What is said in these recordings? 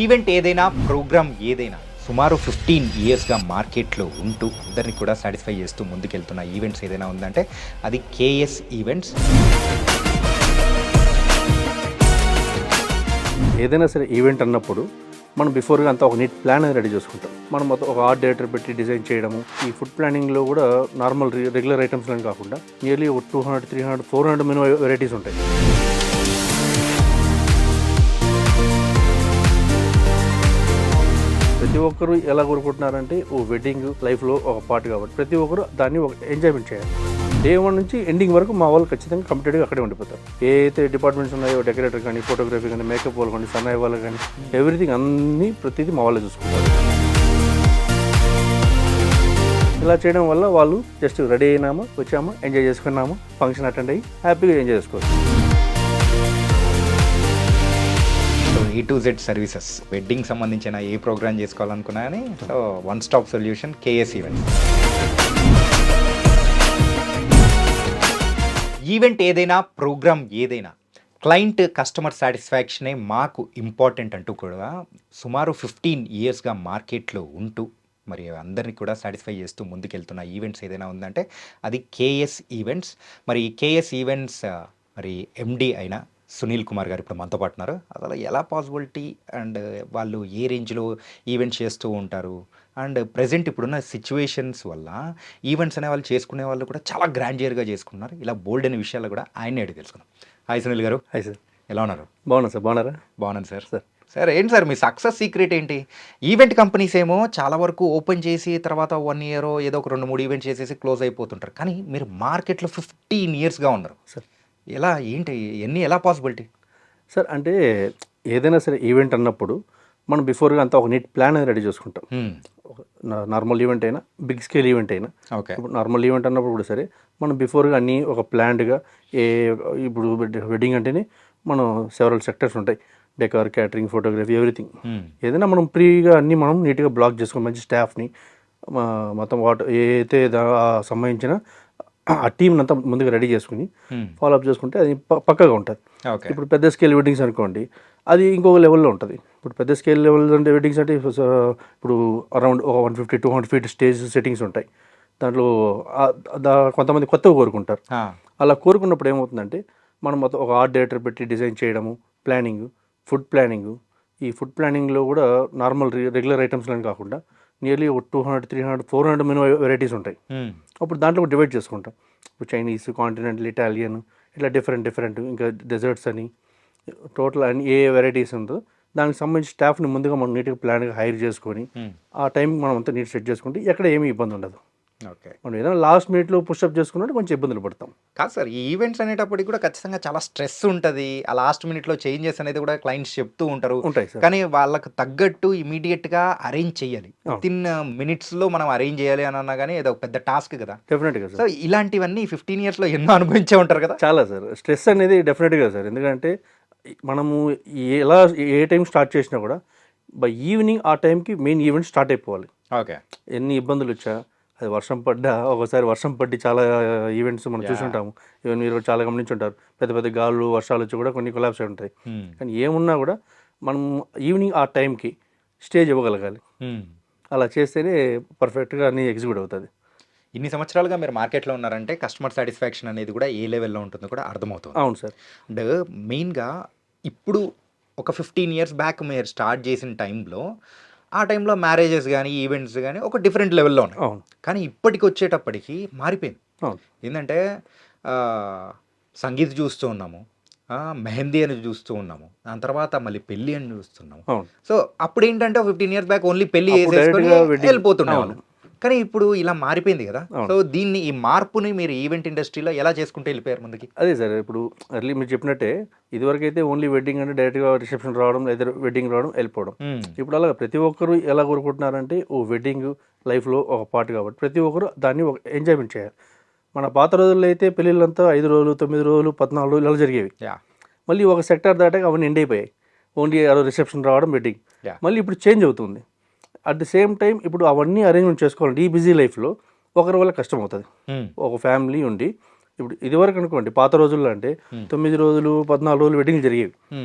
Event ఏదైనా, programme ఏదైనా సుమారు 15 ఇయర్స్గా మార్కెట్లో ఉంటూ అందరినీ కూడా సాటిస్ఫై చేస్తూ ముందుకెళ్తున్న ఈవెంట్స్ ఏదైనా ఉందంటే అది కేఎస్ ఈవెంట్స్. ఏదైనా సరే ఈవెంట్ అన్నప్పుడు మనం బిఫోర్గా అంతా ఒక నీట్ ప్లాన్ అనేది రెడీ చేసుకుంటాం. మనం మొత్తం ఒక ఆర్ట్ డైరెక్టర్ పెట్టి డిజైన్ చేయడము. ఈ ఫుడ్ ప్లానింగ్లో కూడా నార్మల్ రెగ్యులర్ ఐటమ్స్లో కాకుండా నియర్లీ ఒక 200, 300, 400 మినిమం వెరైటీస్ ఉంటాయి. ప్రతి ఒక్కరు ఎలా కోరుకుంటున్నారంటే ఓ వెడ్డింగ్ లైఫ్లో ఒక పార్ట్ కాబట్టి ప్రతి ఒక్కరు దాన్ని ఒక ఎంజాయ్మెంట్ చేయాలి. డే 1 నుంచి ఎండింగ్ వరకు మా వాళ్ళు ఖచ్చితంగా కంప్లీట్గా అక్కడే ఉండిపోతారు. ఏ అయితే డిపార్ట్మెంట్స్ ఉన్నాయో డెకరేటర్ కానీ, ఫోటోగ్రఫీ కానీ, మేకప్ వాళ్ళు కానీ, సన్నాయి వాళ్ళు కానీ, ఎవ్రీథింగ్ అన్నీ ప్రతిదీ మా వాళ్ళే చూసుకుంటారు. ఇలా చేయడం వల్ల వాళ్ళు జస్ట్ రెడీ అయినామా, వచ్చామా, ఎంజాయ్ చేసుకున్నామా, ఫంక్షన్ అటెండ్ అయ్యి హ్యాపీగా ఎంజాయ్ చేసుకోవచ్చు. A to Z services, wedding సంబంధించిన ఏ ప్రోగ్రామ్ చేసుకోవాలనుకున్నా కానీ so one stop solution KS event. Event ఏదైనా, ప్రోగ్రామ్ ఏదైనా క్లయింట్ కస్టమర్ సాటిస్ఫాక్షనే మాకు ఇంపార్టెంట్ అంటూ కూడా సుమారు 15 ఇయర్స్గా మార్కెట్లో ఉంటూ మరి అందరినీ కూడా సాటిస్ఫై చేస్తూ ముందుకెళ్తున్న ఈవెంట్స్ ఏదైనా ఉందంటే అది కేఎస్ ఈవెంట్స్. మరి కేఎస్ ఈవెంట్స్ మరి ఎండి అయిన సునీల్ కుమార్ గారు ఇప్పుడు మనతో పాటు ఉన్నారు. అసలు ఎలా పాసిబిలిటీ అండ్ వాళ్ళు ఏ రేంజ్లో ఈవెంట్స్ చేస్తూ ఉంటారు అండ్ ప్రజెంట్ ఇప్పుడున్న సిచ్యువేషన్స్ వల్ల ఈవెంట్స్ అనే వాళ్ళు చేసుకునే వాళ్ళు కూడా చాలా గ్రాండియర్గా చేసుకున్నారు. ఇలా బోల్డ్ అనే విషయాలు కూడా ఆయనే అడిగి తెలుసుకున్నాం. హాయ్ సునీల్ గారు. హాయ్ సార్, ఎలా ఉన్నారు? బాగున్నా సార్. బాగున్నారా? బాగున్నాను సార్. సార్ ఏంటి సార్ మీ సక్సెస్ సీక్రెట్ ఏంటి? ఈవెంట్ కంపెనీస్ ఏమో చాలా వరకు ఓపెన్ చేసి తర్వాత 1 ఇయర్ ఏదో ఒక 2-3 ఈవెంట్స్ చేసేసి క్లోజ్ అయిపోతుంటారు. కానీ మీరు మార్కెట్లో 15 ఇయర్స్గా ఉన్నారు సార్. ఎలా ఏంటి ఎన్ని ఎలా పాసిబిలిటీ సార్? అంటే ఏదైనా సరే ఈవెంట్ అన్నప్పుడు మనం బిఫోర్గా అంతా ఒక నీట్ ప్లాన్ అనేది రెడీ చేసుకుంటాం. నార్మల్ ఈవెంట్ అయినా, బిగ్ స్కేల్ ఈవెంట్ అయినా. ఓకే. ఇప్పుడు నార్మల్ ఈవెంట్ అన్నప్పుడు కూడా సరే మనం బిఫోర్గా అన్నీ ఒక ప్లాన్డ్గా ఇప్పుడు వెడ్డింగ్ అంటేనే మనం సెవరల్ సెక్టర్స్ ఉంటాయి. Decor, catering, photography, everything. ఏదైనా మనం ప్రీగా అన్నీ మనం నీట్గా బ్లాక్ చేసుకుని మంచి స్టాఫ్ని మొత్తం ఏ అయితే సంబంధించిన ఆ టీంని అంతా ముందుగా రెడీ చేసుకుని ఫాలోఅప్ చేసుకుంటే అది పక్కగా ఉంటుంది. ఇప్పుడు పెద్ద స్కేల్ వెడ్డింగ్స్ అనుకోండి, అది ఇంకొక లెవెల్లో ఉంటుంది. ఇప్పుడు పెద్ద స్కేల్ లెవెల్ అంటే వెడ్డింగ్స్ అంటే ఇప్పుడు అరౌండ్ ఒక 150-200 ఫీట్ స్టేజ్ సెట్టింగ్స్ ఉంటాయి. దాంట్లో కొంతమంది కొత్తగా కోరుకుంటారు. అలా కోరుకున్నప్పుడు ఏమవుతుందంటే మనం మొత్తం ఒక ఆర్ట్ డైరెక్టర్ పెట్టి డిజైన్ చేయడము, ప్లానింగ్, ఫుడ్ ప్లానింగ్. ఈ ఫుడ్ ప్లానింగ్లో కూడా నార్మల్ రెగ్యులర్ ఐటమ్స్లో కాకుండా నియర్లీ ఒక 200, 300, 400 మినిమం వెరైటీస్ ఉంటాయి. అప్పుడు దాంట్లో డివైడ్ చేసుకుంటాం. ఇప్పుడు చైనీస్, కాంటినెంటల్, ఇటాలియన్, ఇట్లా డిఫరెంట్ ఇంకా డెజర్ట్స్ అని టోటల్ అని ఏ వెరైటీస్ ఉందో దానికి సంబంధించి స్టాఫ్ని ముందుగా మనం నీట్గా ప్లాన్గా హైర్ చేసుకొని ఆ టైంకి మనం అంతా నీట్ సెట్ చేసుకుంటే ఎక్కడ ఏమీ ఇబ్బంది ఉండదు. ఓకే. మనం ఏదైనా లాస్ట్ మినిట్లో పుషప్ చేసుకున్నట్టు కొంచెం ఇబ్బందులు పడతాం. కాదు సార్, ఈ ఈవెంట్స్ అనేటప్పటికి కూడా ఖచ్చితంగా చాలా స్ట్రెస్ ఉంటుంది. ఆ లాస్ట్ మినిట్లో చేంజెస్ అనేది కూడా క్లయింట్స్ చెప్తూ ఉంటారు. ఉంటాయి సార్. కానీ వాళ్ళకు తగ్గట్టు ఇమీడియట్గా అరేంజ్ చేయాలి. వితిన్ మినిట్స్లో మనం అరేంజ్ చేయాలి అని అన్నా కానీ ఏదో పెద్ద టాస్క్ కదా. డెఫినెట్గా సో సార్. ఇలాంటివన్నీ 15 ఇయర్స్లో ఎన్నో అనుభవించే ఉంటారు కదా. చాలా సార్. స్ట్రెస్ అనేది డెఫినెట్గా సార్. ఎందుకంటే మనము ఏ టైం స్టార్ట్ చేసినా కూడా బై ఈవినింగ్ ఆ టైంకి మెయిన్ ఈవెంట్ స్టార్ట్ అయిపోవాలి. ఓకే. ఎన్ని ఇబ్బందులు వచ్చా, అది వర్షం పడ్డా, ఒకసారి వర్షం పట్టి చాలా ఈవెంట్స్ మనం చూసుంటాము. ఈవెన్ మీరు చాలా గమనించుంటారు. పెద్ద పెద్ద గాలు, వర్షాలు వచ్చి కూడా కొన్ని కొలాప్స్ అయి ఉంటాయి. కానీ ఏమున్నా కూడా మనం ఈవినింగ్ ఆ టైంకి స్టేజ్ ఇవ్వగలగాలి. అలా చేస్తేనే పర్ఫెక్ట్గా అన్నీ ఎగ్జిక్యూట్ అవుతుంది. ఇన్ని సంవత్సరాలుగా మీరు మార్కెట్లో ఉన్నారంటే కస్టమర్ సాటిస్ఫాక్షన్ అనేది కూడా ఏ లెవెల్లో ఉంటుందో కూడా అర్థమవుతుంది. అవును సార్. అండ్ మెయిన్గా ఇప్పుడు ఒక 15 ఇయర్స్ బ్యాక్ మీరు స్టార్ట్ చేసిన టైంలో ఆ టైంలో మ్యారేజెస్ కానీ, ఈవెంట్స్ కానీ ఒక డిఫరెంట్ లెవెల్లో ఉన్నాయి. అవును. కానీ ఇప్పటికి వచ్చేటప్పటికి మారిపోయింది. అవును. ఏంటంటే సంగీత్ చూస్తూ ఉన్నాము, మెహందీ అని చూస్తూ ఉన్నాము, దాని తర్వాత మళ్ళీ పెళ్ళి అని చూస్తున్నాము. అవును. సో అప్పుడు ఏంటంటే 15 ఇయర్స్ బ్యాక్ ఓన్లీ పెళ్ళి అప్పుడు వేసేసుకొని direct గా wedding. వెళ్ళిపోతున్నాము. అవును. కానీ ఇప్పుడు ఇలా మారిపోయింది కదా. అవును. సో ఈ మార్పుని మీరు ఈవెంట్ ఇండస్ట్రీలో ఎలా చేసుకుంటూ వెళ్ళిపోయారు ముందుకి? అదే సార్. ఇప్పుడు ఎర్లీ మీరు చెప్పినట్టే ఇదివరకు అయితే ఓన్లీ వెడ్డింగ్ అంటే డైరెక్ట్గా రిసెప్షన్ రావడం, లేదా వెడ్డింగ్ రావడం, వెళ్ళిపోవడం. ఇప్పుడు అలా ప్రతి ఒక్కరు ఎలా కోరుకుంటున్నారంటే ఓ వెడ్డింగ్ లైఫ్లో ఒక పార్ట్ కాబట్టి ప్రతి ఒక్కరు దాన్ని ఒక ఎంజాయ్మెంట్ చేయాలి. మన పాత రోజుల్లో అయితే పెళ్ళిళ్ళంతా 5 రోజులు, 9 రోజులు, 14 రోజులు ఇలా జరిగేవి. మళ్ళీ ఒక సెక్టర్ దాటాక అవన్నీ ఎండ్ అయిపోయాయి. ఓన్లీ రిసెప్షన్ రావడం, వెడ్డింగ్. మళ్ళీ ఇప్పుడు చేంజ్ అవుతుంది. అట్ ది సేమ్ టైం ఇప్పుడు అవన్నీ అరేంజ్మెంట్ చేసుకోవాలంటే ఈ బిజీ లైఫ్లో ఒకరి వల్ల కష్టం అవుతుంది. ఒక ఫ్యామిలీ ఉండి ఇప్పుడు ఇదివరకు అనుకోండి పాత రోజుల్లో అంటే 9 రోజులు 14 రోజులు వెడ్డింగ్ జరిగేవి.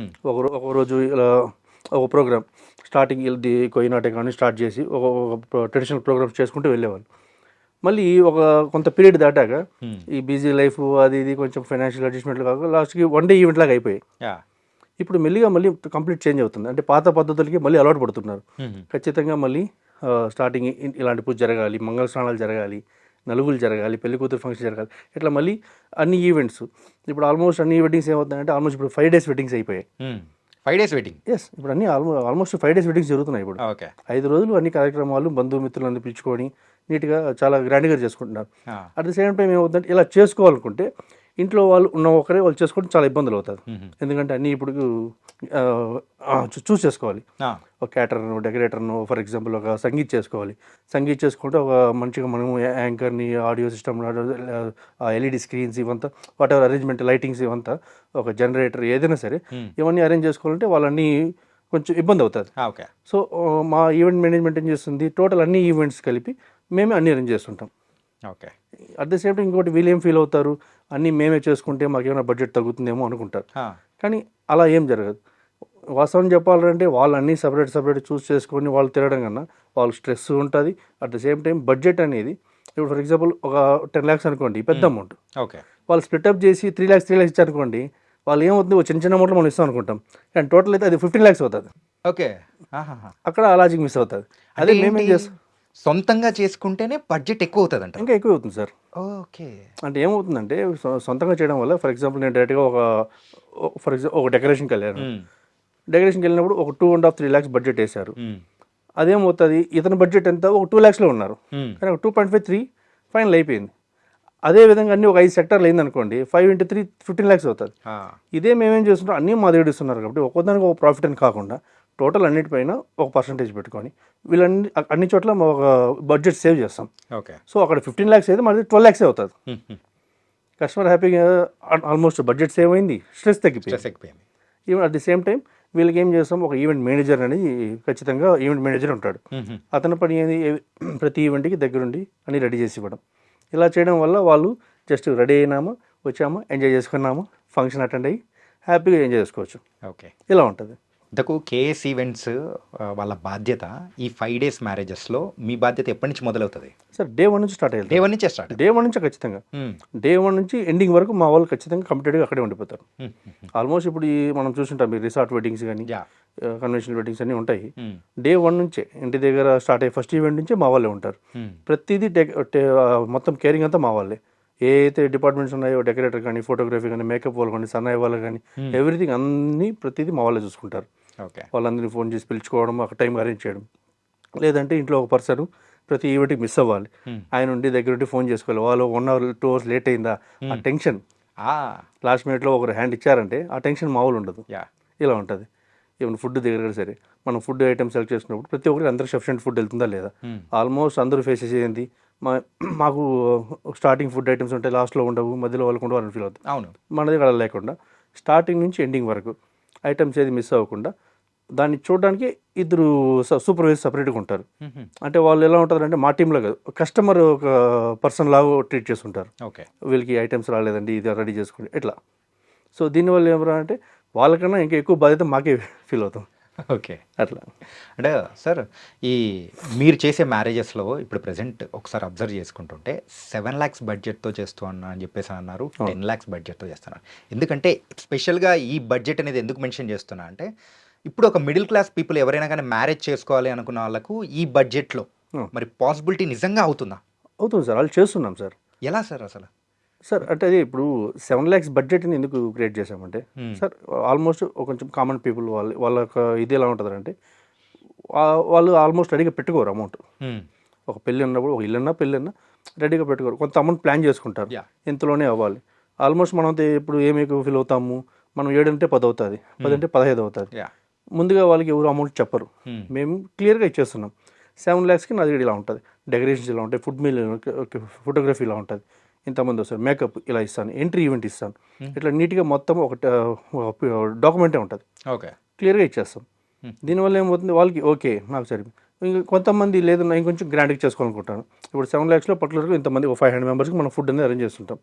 ఒక రోజు ఇలా ఒక ప్రోగ్రామ్ స్టార్టింగ్ ఇది కోయినాటే కానీ స్టార్ట్ చేసి ఒక ట్రెడిషనల్ ప్రోగ్రామ్స్ చేసుకుంటూ వెళ్ళేవాళ్ళు. మళ్ళీ ఒక కొంత పీరియడ్ దాటాక ఈ బిజీ లైఫ్ అది ఇది కొంచెం ఫైనాన్షియల్ అడ్జస్ట్మెంట్లు కాక లాస్ట్కి వన్ డే ఈవెంట్ లాగా అయిపోయాయి. ఇప్పుడు మెల్లిగా మళ్ళీ కంప్లీట్ చేంజ్ అవుతుంది. అంటే పాత పద్ధతులకి మళ్ళీ అలవాటు పడుతున్నారు. ఖచ్చితంగా మళ్ళీ స్టార్టింగ్ ఇలాంటి పూజ జరగాలి, మంగళ స్నానాలు జరగాలి, నలుగులు జరగాలి, పెళ్లి కూతురు ఫంక్షన్ జరగాలి, ఇట్లా మళ్ళీ అన్ని ఈవెంట్స్. ఇప్పుడు ఆల్మోస్ట్ అన్ని వెడ్డింగ్స్ ఏమవుతాయంటే ఆల్మోస్ట్ ఇప్పుడు 5 days వెడ్డింగ్స్ అయిపోయాయి. 5 days వెడ్డింగ్. ఎస్, ఇప్పుడు అన్ని ఆల్మోస్ట్ 5 days వెడ్డింగ్స్ జరుగుతున్నాయి. ఇప్పుడు 5 రోజులు అన్ని కార్యక్రమాలు బంధుమిత్రులను పిలుచుకొని నీట్గా చాలా గ్రాండ్గా చేసుకుంటున్నారు. అట్ ది సేమ్ టైం ఏమవుతుందంటే ఇలా చేసుకోవాలనుకుంటే ఇంట్లో వాళ్ళు ఉన్న ఒకరే వాళ్ళు చేసుకోవడం చాలా ఇబ్బందులు అవుతుంది. ఎందుకంటే అన్నీ ఇప్పుడు చూస్ చేసుకోవాలి. ఒక క్యాటరర్ను, డెకరేటర్ను, ఫర్ ఎగ్జాంపుల్ ఒక సంగీత్ చేసుకోవాలి. సంగీత్ చేసుకుంటే ఒక మంచిగా మనము యాంకర్ని, ఆడియో సిస్టమ్, ఎల్ఈడి స్క్రీన్స్ ఇవంతా, వాట్ ఎవర్ అరేంజ్మెంట్, లైటింగ్స్ ఇవంతా, ఒక జనరేటర్ ఏదైనా సరే ఇవన్నీ అరేంజ్ చేసుకోవాలంటే వాళ్ళన్నీ కొంచెం ఇబ్బంది అవుతుంది. సో మా ఈవెంట్ మేనేజ్మెంట్ ఏం చేస్తుంది, టోటల్ అన్ని ఈవెంట్స్ కలిపి మేమే అన్ని అరేంజ్ చేస్తుంటాం. అట్ ద సేమ్ టైం ఇంకోటి వీళ్ళు ఏం ఫీల్ అవుతారు, అన్నీ మేమే చేసుకుంటే మాకేమైనా బడ్జెట్ తగ్గుతుందేమో అనుకుంటారు. కానీ అలా ఏం జరగదు. వాస్తవం చెప్పాలంటే వాళ్ళు అన్నీ సపరేట్ చూస్ చేసుకొని వాళ్ళు తిరగడం కన్నా వాళ్ళు స్ట్రెస్ ఉంటుంది. At the same time budget అనేది ఇప్పుడు ఫర్ ఎగ్జాంపుల్ ఒక 10 lakhs అనుకోండి, పెద్ద అమౌంట్. వాళ్ళు స్ప్లిటప్ చేసి 3 lakhs ఇచ్చారనుకోండి, వాళ్ళు ఏమవుతుంది, ఒక చిన్న అమౌంట్లో మనం ఇస్తాం అనుకుంటాం, కానీ టోటల్ అయితే అది 15 lakhs అవుతుంది. అక్కడ ఆ లాజిక్ మిస్ అవుతుంది. అదే మేమేం చేస్తాం, సొంతంగా చేసుకుంటేనే బడ్జెట్ ఎక్కువ అవుతుంది అంట. ఇంకా ఎక్కువ అవుతుంది సార్. అంటే ఏమవుతుందంటే సొంతంగా చేయడం వల్ల ఫర్ ఎగ్జాంపుల్ నేను డైరెక్ట్గా ఒక డెకరేషన్కి వెళ్ళాను. డెకరేషన్కి వెళ్ళినప్పుడు ఒక 2.5-3 lakhs బడ్జెట్ వేశారు. అదేమవుతుంది, ఇతని బడ్జెట్ ఎంత ఒక 2 lakhsలో ఉన్నారు, కానీ ఒక 2.5-3 ఫైనల్ అయిపోయింది. అదే విధంగా అన్ని ఒక 5 sectors అయిందనుకోండి, 5 into 3 15 lakhs అవుతుంది. ఇదే మేమేం చేస్తుంటాం, అన్నీ మా దగ్గర ఇస్తున్నారు కాబట్టి ఒక్కొక్కదానికి ఒక ప్రాఫిట్ అని కాకుండా టోటల్ అన్నిటిపైన ఒక పర్సంటేజ్ పెట్టుకొని వీళ్ళన్ని అన్ని చోట్ల ఒక బడ్జెట్ సేవ్ చేస్తాం. సో అక్కడ 15 lakhs అయితే మళ్ళీ 12 lakhs అవుతుంది. కస్టమర్ హ్యాపీగా ఆల్మోస్ట్ బడ్జెట్ సేవ్ అయింది, స్ట్రెస్ తగ్గిపోయింది. Even at the same time వీళ్ళకి ఏం చేస్తాం, ఒక ఈవెంట్ మేనేజర్ అనేది ఖచ్చితంగా ఈవెంట్ మేనేజర్ ఉంటాడు. అతని పని ఏది, ప్రతి ఈవెంట్కి దగ్గరుండి అన్ని రెడీ చేసి ఇవ్వడం. ఇలా చేయడం వల్ల వాళ్ళు జస్ట్ రెడీ అయినామా, వచ్చామా, ఎంజాయ్ చేసుకున్నామా, ఫంక్షన్ అటెండ్ అయ్యి హ్యాపీగా ఎంజాయ్ చేసుకోవచ్చు. ఇలా ఉంటుంది. ఇంతకు కేఎస్ ఈవెంట్స్ వాళ్ళ బాధ్యత ఈ 5 days మ్యారేజెస్లో మీ బాధ్యత ఎప్పటి నుంచి మొదలవుతుంది సార్? Day 1 నుంచి స్టార్ట్ అయ్యాలి. Day 1 నుంచి ఖచ్చితంగా Day 1 నుంచి ఎండింగ్ వరకు మా వాళ్ళు ఖచ్చితంగా కంప్లీట్గా అక్కడే ఉండిపోతారు. ఆల్మోస్ట్ ఇప్పుడు మనం చూసుంటాం, మీరు రిసార్ట్ వెడ్డింగ్స్ కానీ కన్వెన్షనల్ వెడ్డింగ్స్ అన్నీ ఉంటాయి. Day 1 నుంచే ఇంటి దగ్గర స్టార్ట్ అయ్యే ఫస్ట్ ఈవెంట్ నుంచే మా వాళ్ళే ఉంటారు. ప్రతిదీ మొత్తం కేరింగ్ అంతా మా వాళ్ళే. ఏ అయితే డిపార్ట్మెంట్స్ ఉన్నాయో, డెకరేటర్ కానీ, ఫోటోగ్రఫీ కానీ, మేకప్ వాళ్ళు కానీ, సన్నాయి వాళ్ళు కానీ, ఎవ్రీథింగ్ అన్నీ ప్రతిదీ మా వాళ్ళే చూసుకుంటారు. వాళ్ళందరినీ ఫోన్ చేసి పిలుచుకోవడం, ఒక టైం అరేంజ్ చేయడం. లేదంటే ఇంట్లో ఒక పర్సన్ ప్రతి ఈవెంట్కి మిస్ అవ్వాలి, ఆయన ఉండి దగ్గర ఉండి ఫోన్ చేసుకోవాలి. వాళ్ళు 1 hour 2 hours లేట్ అయిందా, ఆ టెన్షన్, లాస్ట్ మినిట్లో ఒకరు హ్యాండ్ ఇచ్చారంటే ఆ టెన్షన్ మామూలు ఉండదు. ఇలా ఉంటుంది. ఈవెన్ ఫుడ్ దగ్గర కూడా సరే, మనం ఫుడ్ ఐటమ్స్ సెలెక్ట్ చేసుకున్నప్పుడు ప్రతి ఒక్కరికి అందరూ సఫిషియెంట్ ఫుడ్ వెళ్తుందా లేదా, ఆల్మోస్ట్ అందరూ ఫేస్ చేసేది మాకు స్టార్టింగ్ ఫుడ్ ఐటమ్స్ ఉంటాయి, లాస్ట్లో ఉండవు, మధ్యలో వాళ్ళకు ఉండవు అని ఫీల్ అవుతుంది. మనది అలా లేకుండా స్టార్టింగ్ నుంచి ఎండింగ్ వరకు ఐటమ్స్ ఏది మిస్ అవ్వకుండా దాన్ని చూడడానికి 2 సూపర్వైజర్ సపరేట్గా ఉంటారు. అంటే వాళ్ళు ఎలా ఉంటారు అంటే మా టీంలో కాదు, కస్టమర్ ఒక పర్సన్ లాగా ట్రీట్ చేస్తుంటారు. వీళ్ళకి ఐటమ్స్ రాలేదండి, ఇది రెడీ చేసుకోండి, ఇట్లా. సో దీనివల్ల ఏమరా అంటే వాళ్ళకన్నా ఇంకా ఎక్కువ బాధ్యత మాకే ఫీల్ అవుతాం. అట్లా. అంటే సార్, ఈ మీరు చేసే మ్యారేజెస్లో ఇప్పుడు ప్రజెంట్ ఒకసారి అబ్జర్వ్ చేసుకుంటుంటే 7 lakhs బడ్జెట్తో చేస్తున్నా అని చెప్పేసి అన్నారు, 10 lakhs బడ్జెట్తో చేస్తున్నారు. ఎందుకంటే స్పెషల్గా ఈ బడ్జెట్ అనేది ఎందుకు మెన్షన్ చేస్తున్నా అంటే, ఇప్పుడు ఒక మిడిల్ క్లాస్ పీపుల్ ఎవరైనా కానీ మ్యారేజ్ చేసుకోవాలి అనుకున్న వాళ్ళకు ఈ బడ్జెట్లో మరి పాసిబిలిటీ నిజంగా అవుతుందా? అవుతుంది సార్, వాళ్ళు చేస్తున్నాం సార్. ఎలా సార్ అసలు? సార్ అంటే అది ఇప్పుడు 7 lakhs బడ్జెట్ని ఎందుకు క్రియేట్ చేసామంటే సార్, ఆల్మోస్ట్ కొంచెం కామన్ పీపుల్ వాళ్ళ ఇది ఎలా ఉంటుంది అంటే వాళ్ళు ఆల్మోస్ట్ రెడీగా పెట్టుకోరు అమౌంట్. ఒక పెళ్ళి ఉన్నప్పుడు, ఒక ఇల్లున్నా పెళ్ళన్నా రెడీగా పెట్టుకోరు, కొంత అమౌంట్ ప్లాన్ చేసుకుంటారు, ఇంతలోనే అవ్వాలి. ఆల్మోస్ట్ మనం ఇప్పుడు ఏమి ఫీల్ అవుతాము, మనం 7 అంటే 10 అవుతుంది, 10 అంటే 15 అవుతుంది. ముందుగా వాళ్ళకి ఎవరు అమౌంట్ చెప్పరు, మేము క్లియర్గా ఇచ్చేస్తున్నాం. 7 lakhsకి నా దగ్గర ఇలా ఉంటుంది, డెకరేషన్స్ ఇలా ఉంటాయి, ఫుడ్ మీల్, ఫోటోగ్రఫీ ఇలా ఉంటుంది, ఇంతమంది వస్తారు, మేకప్ ఇలా ఇస్తాను, ఎంట్రీ ఈవెంట్ ఇస్తాను, ఇట్లా నీట్గా మొత్తం ఒక డాక్యుమెంటే ఉంటుంది, క్లియర్గా ఇచ్చేస్తాం. దీనివల్ల ఏమవుతుంది, వాళ్ళకి ఓకే నాకు సరే. ఇంకా కొంతమంది లేదు ఇంకొంచెం గ్రాండ్గా చేసుకోవాలనుకుంటాను. ఇప్పుడు 7 lakhsలో పర్టికులర్గా ఇంతమంది ఒక 500 members మనం ఫుడ్ అనేది అరేంజ్ చేస్తుంటాం.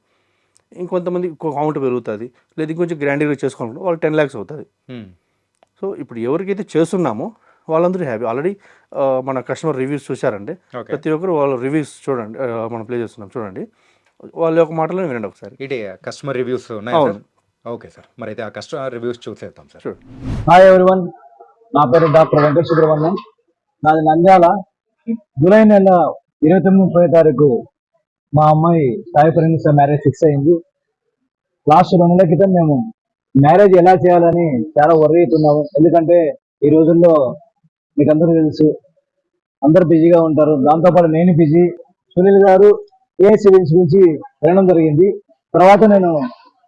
ఇంకొంతమంది అమౌంట్ పెరుగుతుంది, లేదు ఇంకొంచెం గ్రాండ్గా చేసుకోవాలనుకుంటే వాళ్ళు 10 lakhs అవుతుంది. సో ఇప్పుడు ఎవరికైతే చేస్తున్నామో వాళ్ళందరూ హ్యాపీ. ఆల్రెడీ మన కస్టమర్ రివ్యూస్ చూశారండి. ఓకే. ప్రతి ఒక్కరు వాళ్ళ రివ్యూస్ చూడండి, మనం ప్లే చేస్తున్నాం చూడండి. వాళ్ళ యొక్క మాటలను వినండి ఒకసారి. ఇటే కస్టమర్ రివ్యూస్ ఉన్నాయా సార్? అవును. Okay sir. మరి అయితే ఆ కస్టమర్ రివ్యూస్ చూసేద్దాం సార్. చూడండి. హాయ్ ఎవ్రీవన్, నా పేరు డాక్టర్ వెంకట సుబ్రహ్మణ్యం. నాది నంద్యాల. జూలై నెల 29-30 తారీఖు మా అమ్మాయి సాయి పరిణిత మ్యారేజ్ ఫిక్స్ అయింది. లాస్ట్ 2 నెలల క్రితం మేము మ్యారేజ్ ఎలా చేయాలని చాలా వర్రీ అవుతున్నాము. ఎందుకంటే ఈ రోజుల్లో మీకు అందరూ తెలుసు, అందరు బిజీగా ఉంటారు. దాంతోపాటు నేను బిజీ. సునీల్ గారు ఏఎస్ ఈవెంట్స్ గురించి వినడం జరిగింది. తర్వాత నేను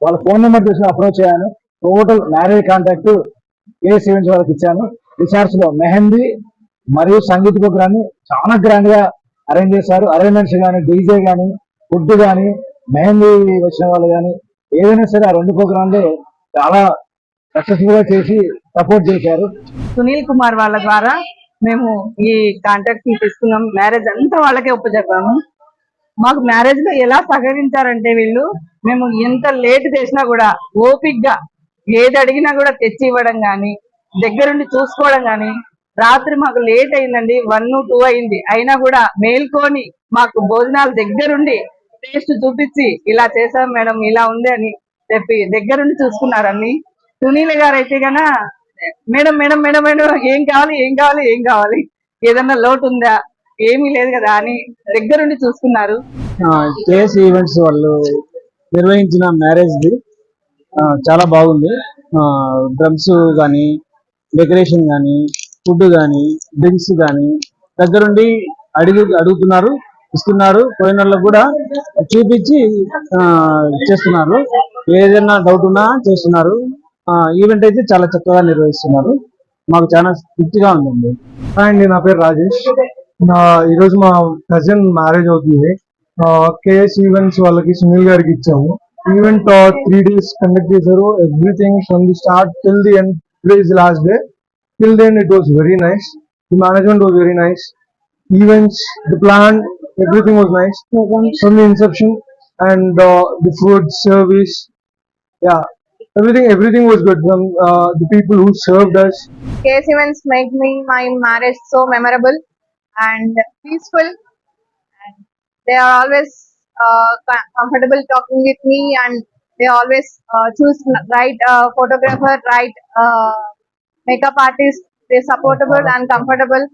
వాళ్ళ ఫోన్ నెంబర్ తీసుకుని అప్రోచ్ అయ్యాను. Total marriage contact AS events వాళ్ళకి ఇచ్చాను. రిసార్ట్స్ లో మెహందీ మరియు సంగీత ప్రోగ్రాన్ని చాలా గ్రాండ్ గా అరేంజ్ చేశారు. అరేంజ్మెంట్స్ కానీ, డీజే కానీ, ఫుడ్ కానీ, మెహందీ వచ్చిన వాళ్ళు కానీ, ఏదైనా సరే ఆ 2 ప్రోగ్రాంలు చాలా సక్సెస్ఫుల్ గా చేసి సపోర్ట్ చేశారు. సునీల్ కుమార్ వాళ్ళ ద్వారా మేము ఈ కాంటాక్ట్ తీసుకున్నాం. మ్యారేజ్ అంతా వాళ్ళకే ఒప్పచెప్పాము. మాకు మ్యారేజ్ లో ఎలా సహకరించారంటే వీళ్ళు, మేము ఎంత లేట్ చేసినా కూడా ఓపిక్ గా ఏది అడిగినా కూడా తెచ్చి ఇవ్వడం గాని, దగ్గరుండి చూసుకోవడం గాని. రాత్రి మాకు లేట్ అయిందండి, 1-2 అయింది. అయినా కూడా మేల్కొని మాకు భోజనాలు దగ్గరుండి టేస్ట్ చూపించి, ఇలా చేసాం మేడం, ఇలా ఉంది అని చెప్పి దగ్గరుండి చూసుకున్నారని. సునీల్ గారు అయితే గన మేడం మేడం మేడం మేడం ఏం కావాలి ఏం కావాలి ఏం కావాలి, ఏదన్నా లోటు ఉందా, ఏమీ లేదు కదా అని దగ్గరుండి చూసుకున్నారు. కేఎస్ ఈవెంట్స్ వాళ్ళు నిర్వహించిన మ్యారేజ్ ది చాలా బాగుంది. డ్రమ్స్ కానీ, డెకరేషన్ కానీ, ఫుడ్ కానీ, డ్రింక్స్ కానీ దగ్గరుండి అడుగుతున్నారు, ఇస్తున్నారు. పోయిన వాళ్ళకు కూడా చూపించి చేస్తున్నారు. ఏదైనా డౌట్ ఉన్నా చేస్తున్నారు. ఈవెంట్ అయితే చాలా చక్కగా నిర్వహిస్తున్నారు. మాకు చాలా తృప్తిగా ఉందండి. అండి, నా పేరు రాజేష్. ఈరోజు మా కజిన్ మ్యారేజ్ అవుతుంది. కేఎస్ ఈవెంట్స్ వాళ్ళకి సునీల్ గారికి ఇచ్చాము. ఈవెంట్ 3 days కండక్ట్ చేశారు. Everything from the start till the end. Today is last day. Till then it was very nice. The management was very nice. Events, the plan, everything was nice from the inception, and the food service, yeah, everything was good from the people who served us. KS events make my marriage so memorable and peaceful, and they are always comfortable talking with me, and they always choose right photographer, right makeup artist. They're supportable and comfortable.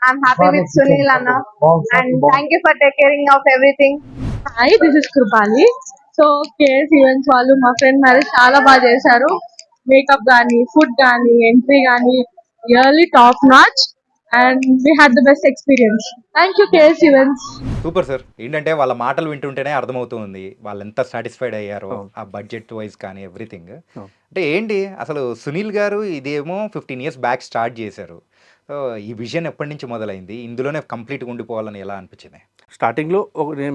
I'm happy with Sunil Anna, and thank you for taking caring of everything. Hi, this is Kripali. So KS events వాళ్ళు మా friend marriage చాలా బాగా చేశారు. Makeup కానీ, food కానీ, entry కానీ really top notch, and we had the best experience. Thank you KS events. Super sir. ఏంటంటే వాళ్ళ మాటలు వింటుంటేనే అర్థమవుతుంది వాళ్ళు ఎంత సాటిస్ఫైడ్ అయ్యారో, ఆ బడ్జెట్ వైజ్ కానీ ఎవ్రీథింగ్. అంటే ఏంటి అసలు సునీల్ గారు ఇదేమో 15 years బ్యాక్ స్టార్ట్ చేశారు. సో ఈ విజన్ ఎప్పటి నుంచి మొదలైంది? ఇందులోనే కంప్లీట్గా ఉండిపోవాలని ఎలా అనిపించింది? స్టార్టింగ్లో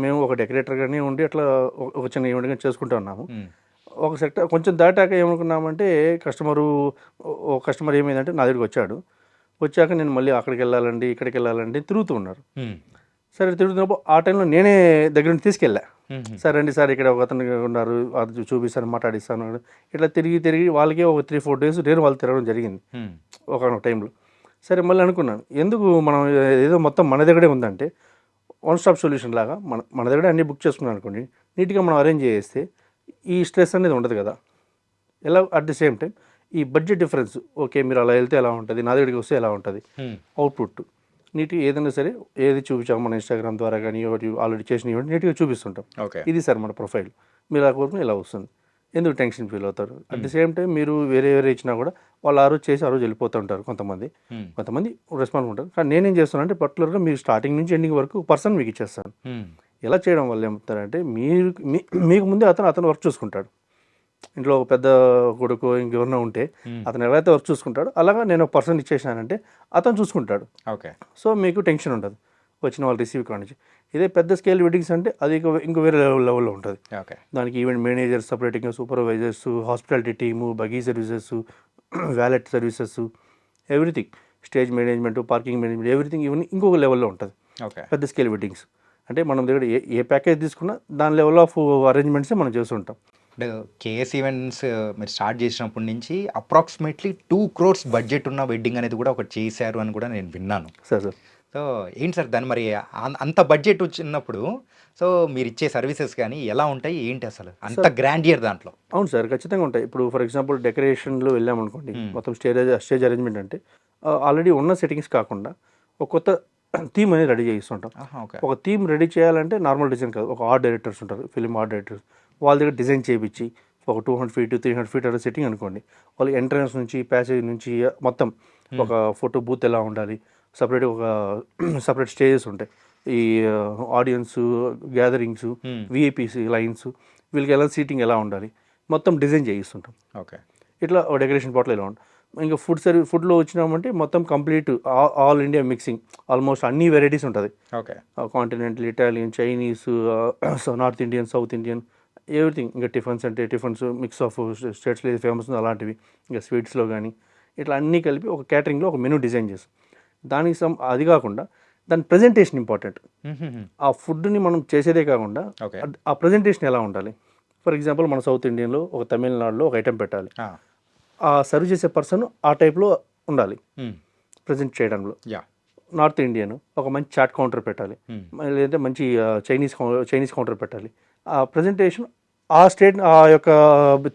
మేము ఒక డెకరేటర్ కానీ ఉండి అట్లా ఒక చిన్న ఈవెంట్ కానీ చేసుకుంటూ ఉన్నాము. ఒక సెక్టర్ కొంచెం దాటాక ఏమనుకున్నామంటే కస్టమర్ ఏమైందంటే నా దగ్గరికి వచ్చాక నేను మళ్ళీ అక్కడికి వెళ్ళాలండి, ఇక్కడికి వెళ్ళాలండి తిరుగుతూ ఉన్నారు. సరే తిరుగుతున్నప్పుడు ఆ టైంలో నేనే దగ్గర నుంచి తీసుకెళ్ళా. సరే అండి సార్, ఇక్కడ ఒక అతను ఉన్నారు, అది చూపిస్తాను, మాట్లాడిస్తాను. ఇట్లా తిరిగి వాళ్ళకి ఒక 3-4 days నేను వాళ్ళు తిరగడం జరిగింది ఒక టైంలో. సరే మళ్ళీ అనుకున్నాను, ఎందుకు మనం ఏదో మొత్తం మన దగ్గరే ఉందంటే వన్ స్టాప్ సొల్యూషన్ లాగా మన దగ్గర అన్నీ బుక్ చేసుకున్నాను అనుకోండి, నీట్గా మనం అరేంజ్ చేస్తే ఈ స్ట్రెస్ అనేది ఉండదు కదా. ఎలా అట్ ది సేమ్ టైం ఈ బడ్జెట్ డిఫరెన్స్, ఓకే మీరు అలా వెళ్తే ఎలా ఉంటుంది, నా దగ్గరికి వస్తే ఎలా ఉంటుంది, అవుట్పుట్ నీట్గా ఏదైనా సరే ఏది చూపించాము మన ఇన్స్టాగ్రామ్ ద్వారా కానీ ఆల్రెడీ చేసిన ఈవెంట్ నీట్గా చూపిస్తుంటాం. ఇది సార్ మన ప్రొఫైల్, మీరు ఇలా కోరుకుని ఇలా వస్తుంది, ఎందుకు టెన్షన్ ఫీల్ అవుతారు. అట్ ది సేమ్ టైం మీరు వేరే ఇచ్చినా కూడా వాళ్ళు ఆ రోజు చేసి ఆ రోజు వెళ్ళిపోతూ ఉంటారు. కొంతమంది రెస్పాన్స్ ఉంటారు. కానీ నేనేం చేస్తాను అంటే పర్టికులర్గా మీరు స్టార్టింగ్ నుంచి ఎండింగ్ వరకు పర్సన్ మీకు ఇచ్చేస్తాను. ఎలా చేయడం వల్ల ఏమవుతారంటే మీకు ముందే అతను వర్క్ చూసుకుంటాడు. ఇంట్లో ఒక పెద్ద కొడుకు ఇంకెవరన్నా ఉంటే అతను ఎవరైతే వర్క్ చూసుకుంటాడో అలాగా నేను ఒక పర్సన్ ఇచ్చేసానంటే అతను చూసుకుంటాడు. ఓకే, సో మీకు టెన్షన్ ఉండదు వచ్చిన వాళ్ళు రిసీవ్ కానించి. ఇదే పెద్ద స్కేల్ వెడ్డింగ్స్ అంటే అది ఇంకో వేరే లెవెల్లో ఉంటుంది. దానికి ఈవెంట్ మేనేజర్స్ సపరేట్గా, supervisors, hospitality team, buggy services, valet services, everything, stage management, parking management, everything ఇవన్నీ ఇంకొక లెవెల్లో ఉంటుంది పెద్ద స్కేల్ వెడ్డింగ్స్. అంటే మనం దగ్గర ఏ ప్యాకేజ్ తీసుకున్నా దాని లెవెల్ ఆఫ్ అరేంజ్మెంట్సే మనం చేస్తుంటాం. అంటే కేఎస్ ఈవెంట్స్ మీరు స్టార్ట్ చేసినప్పటి నుంచి అప్రాక్సిమేట్లీ 2 crores బడ్జెట్ ఉన్న వెడ్డింగ్ అనేది కూడా ఒకటి చేశారు అని కూడా నేను విన్నాను. సార్ సో ఏంటి సార్ దాన్ని మరి అంత బడ్జెట్ వచ్చినప్పుడు సో మీరు ఇచ్చే సర్వీసెస్ కానీ ఎలా ఉంటాయి ఏంటి అసలు అంత గ్రాండియర్ దాంట్లో? అవును సార్, ఖచ్చితంగా ఉంటాయి. ఇప్పుడు ఫర్ ఎగ్జాంపుల్ డెకరేషన్లో వెళ్ళామనుకోండి, మొత్తం స్టేజ్ అరేంజ్మెంట్ అంటే ఆల్రెడీ ఉన్న సెట్టింగ్స్ కాకుండా ఒక కొత్త థీమ్ అనేది రెడీ చేస్తుంటాం. ఓకే. ఒక థీమ్ రెడీ చేయాలంటే నార్మల్ డిజైన్ కాదు, ఒక ఆర్ట్ డైరెక్టర్స్ ఉంటారు, ఫిలిం ఆర్ట్ డైరెక్టర్స్, వాళ్ళ దగ్గర డిజైన్ చేయించి ఒక 200 feet 300 feet అలా సెట్టింగ్ అనుకోండి, వాళ్ళు ఎంట్రన్స్ నుంచి ప్యాసేజ్ నుంచి మొత్తం ఒక ఫోటో బూత్ ఎలా ఉండాలి, సపరేట్ ఒక సపరేట్ స్టేజెస్ ఉంటాయి, ఈ ఆడియన్స్ గ్యాదరింగ్స్, విఐపీస్ లైన్స్, వీళ్ళకి ఎలా సీటింగ్ ఎలా ఉండాలి, మొత్తం డిజైన్ చేయిస్తుంటాం. ఓకే. ఇట్లా డెకరేషన్ పాటలు ఇలా ఉంటుంది. ఇంకా ఫుడ్లో వచ్చినామంటే మొత్తం complete all India mixing, almost అన్ని వెరైటీస్ ఉంటుంది. Okay. Continental, Italian, Chinese, north Indian, south Indian, everything. ఇంకా టిఫిన్స్ అంటే టిఫిన్స్ మిక్స్ ఆఫ్ స్టేట్స్లో ఏది ఫేమస్ ఉందో అలాంటివి, ఇంకా స్వీట్స్లో కానీ ఇట్లా అన్నీ కలిపి ఒక క్యాటరింగ్లో ఒక మెనూ డిజైన్ చేస్తాం. దానికి అది కాకుండా దాని ప్రజెంటేషన్ ఇంపార్టెంట్. ఆ ఫుడ్ని మనం చేసేదే కాకుండా ఆ ప్రజెంటేషన్ ఎలా ఉండాలి. ఫర్ ఎగ్జాంపుల్ మన సౌత్ ఇండియన్లో ఒక తమిళనాడులో ఒక ఐటెం పెట్టాలి, ఆ సర్వ్ చేసే పర్సన్ ఆ టైప్లో ఉండాలి ప్రజెంట్ చేయడంలో. నార్త్ ఇండియన్ ఒక మంచి చాట్ కౌంటర్ పెట్టాలి, లేదంటే మంచి చైనీస్ కౌంటర్ పెట్టాలి. ఆ ప్రజెంటేషన్ ఆ స్టేట్ ఆ యొక్క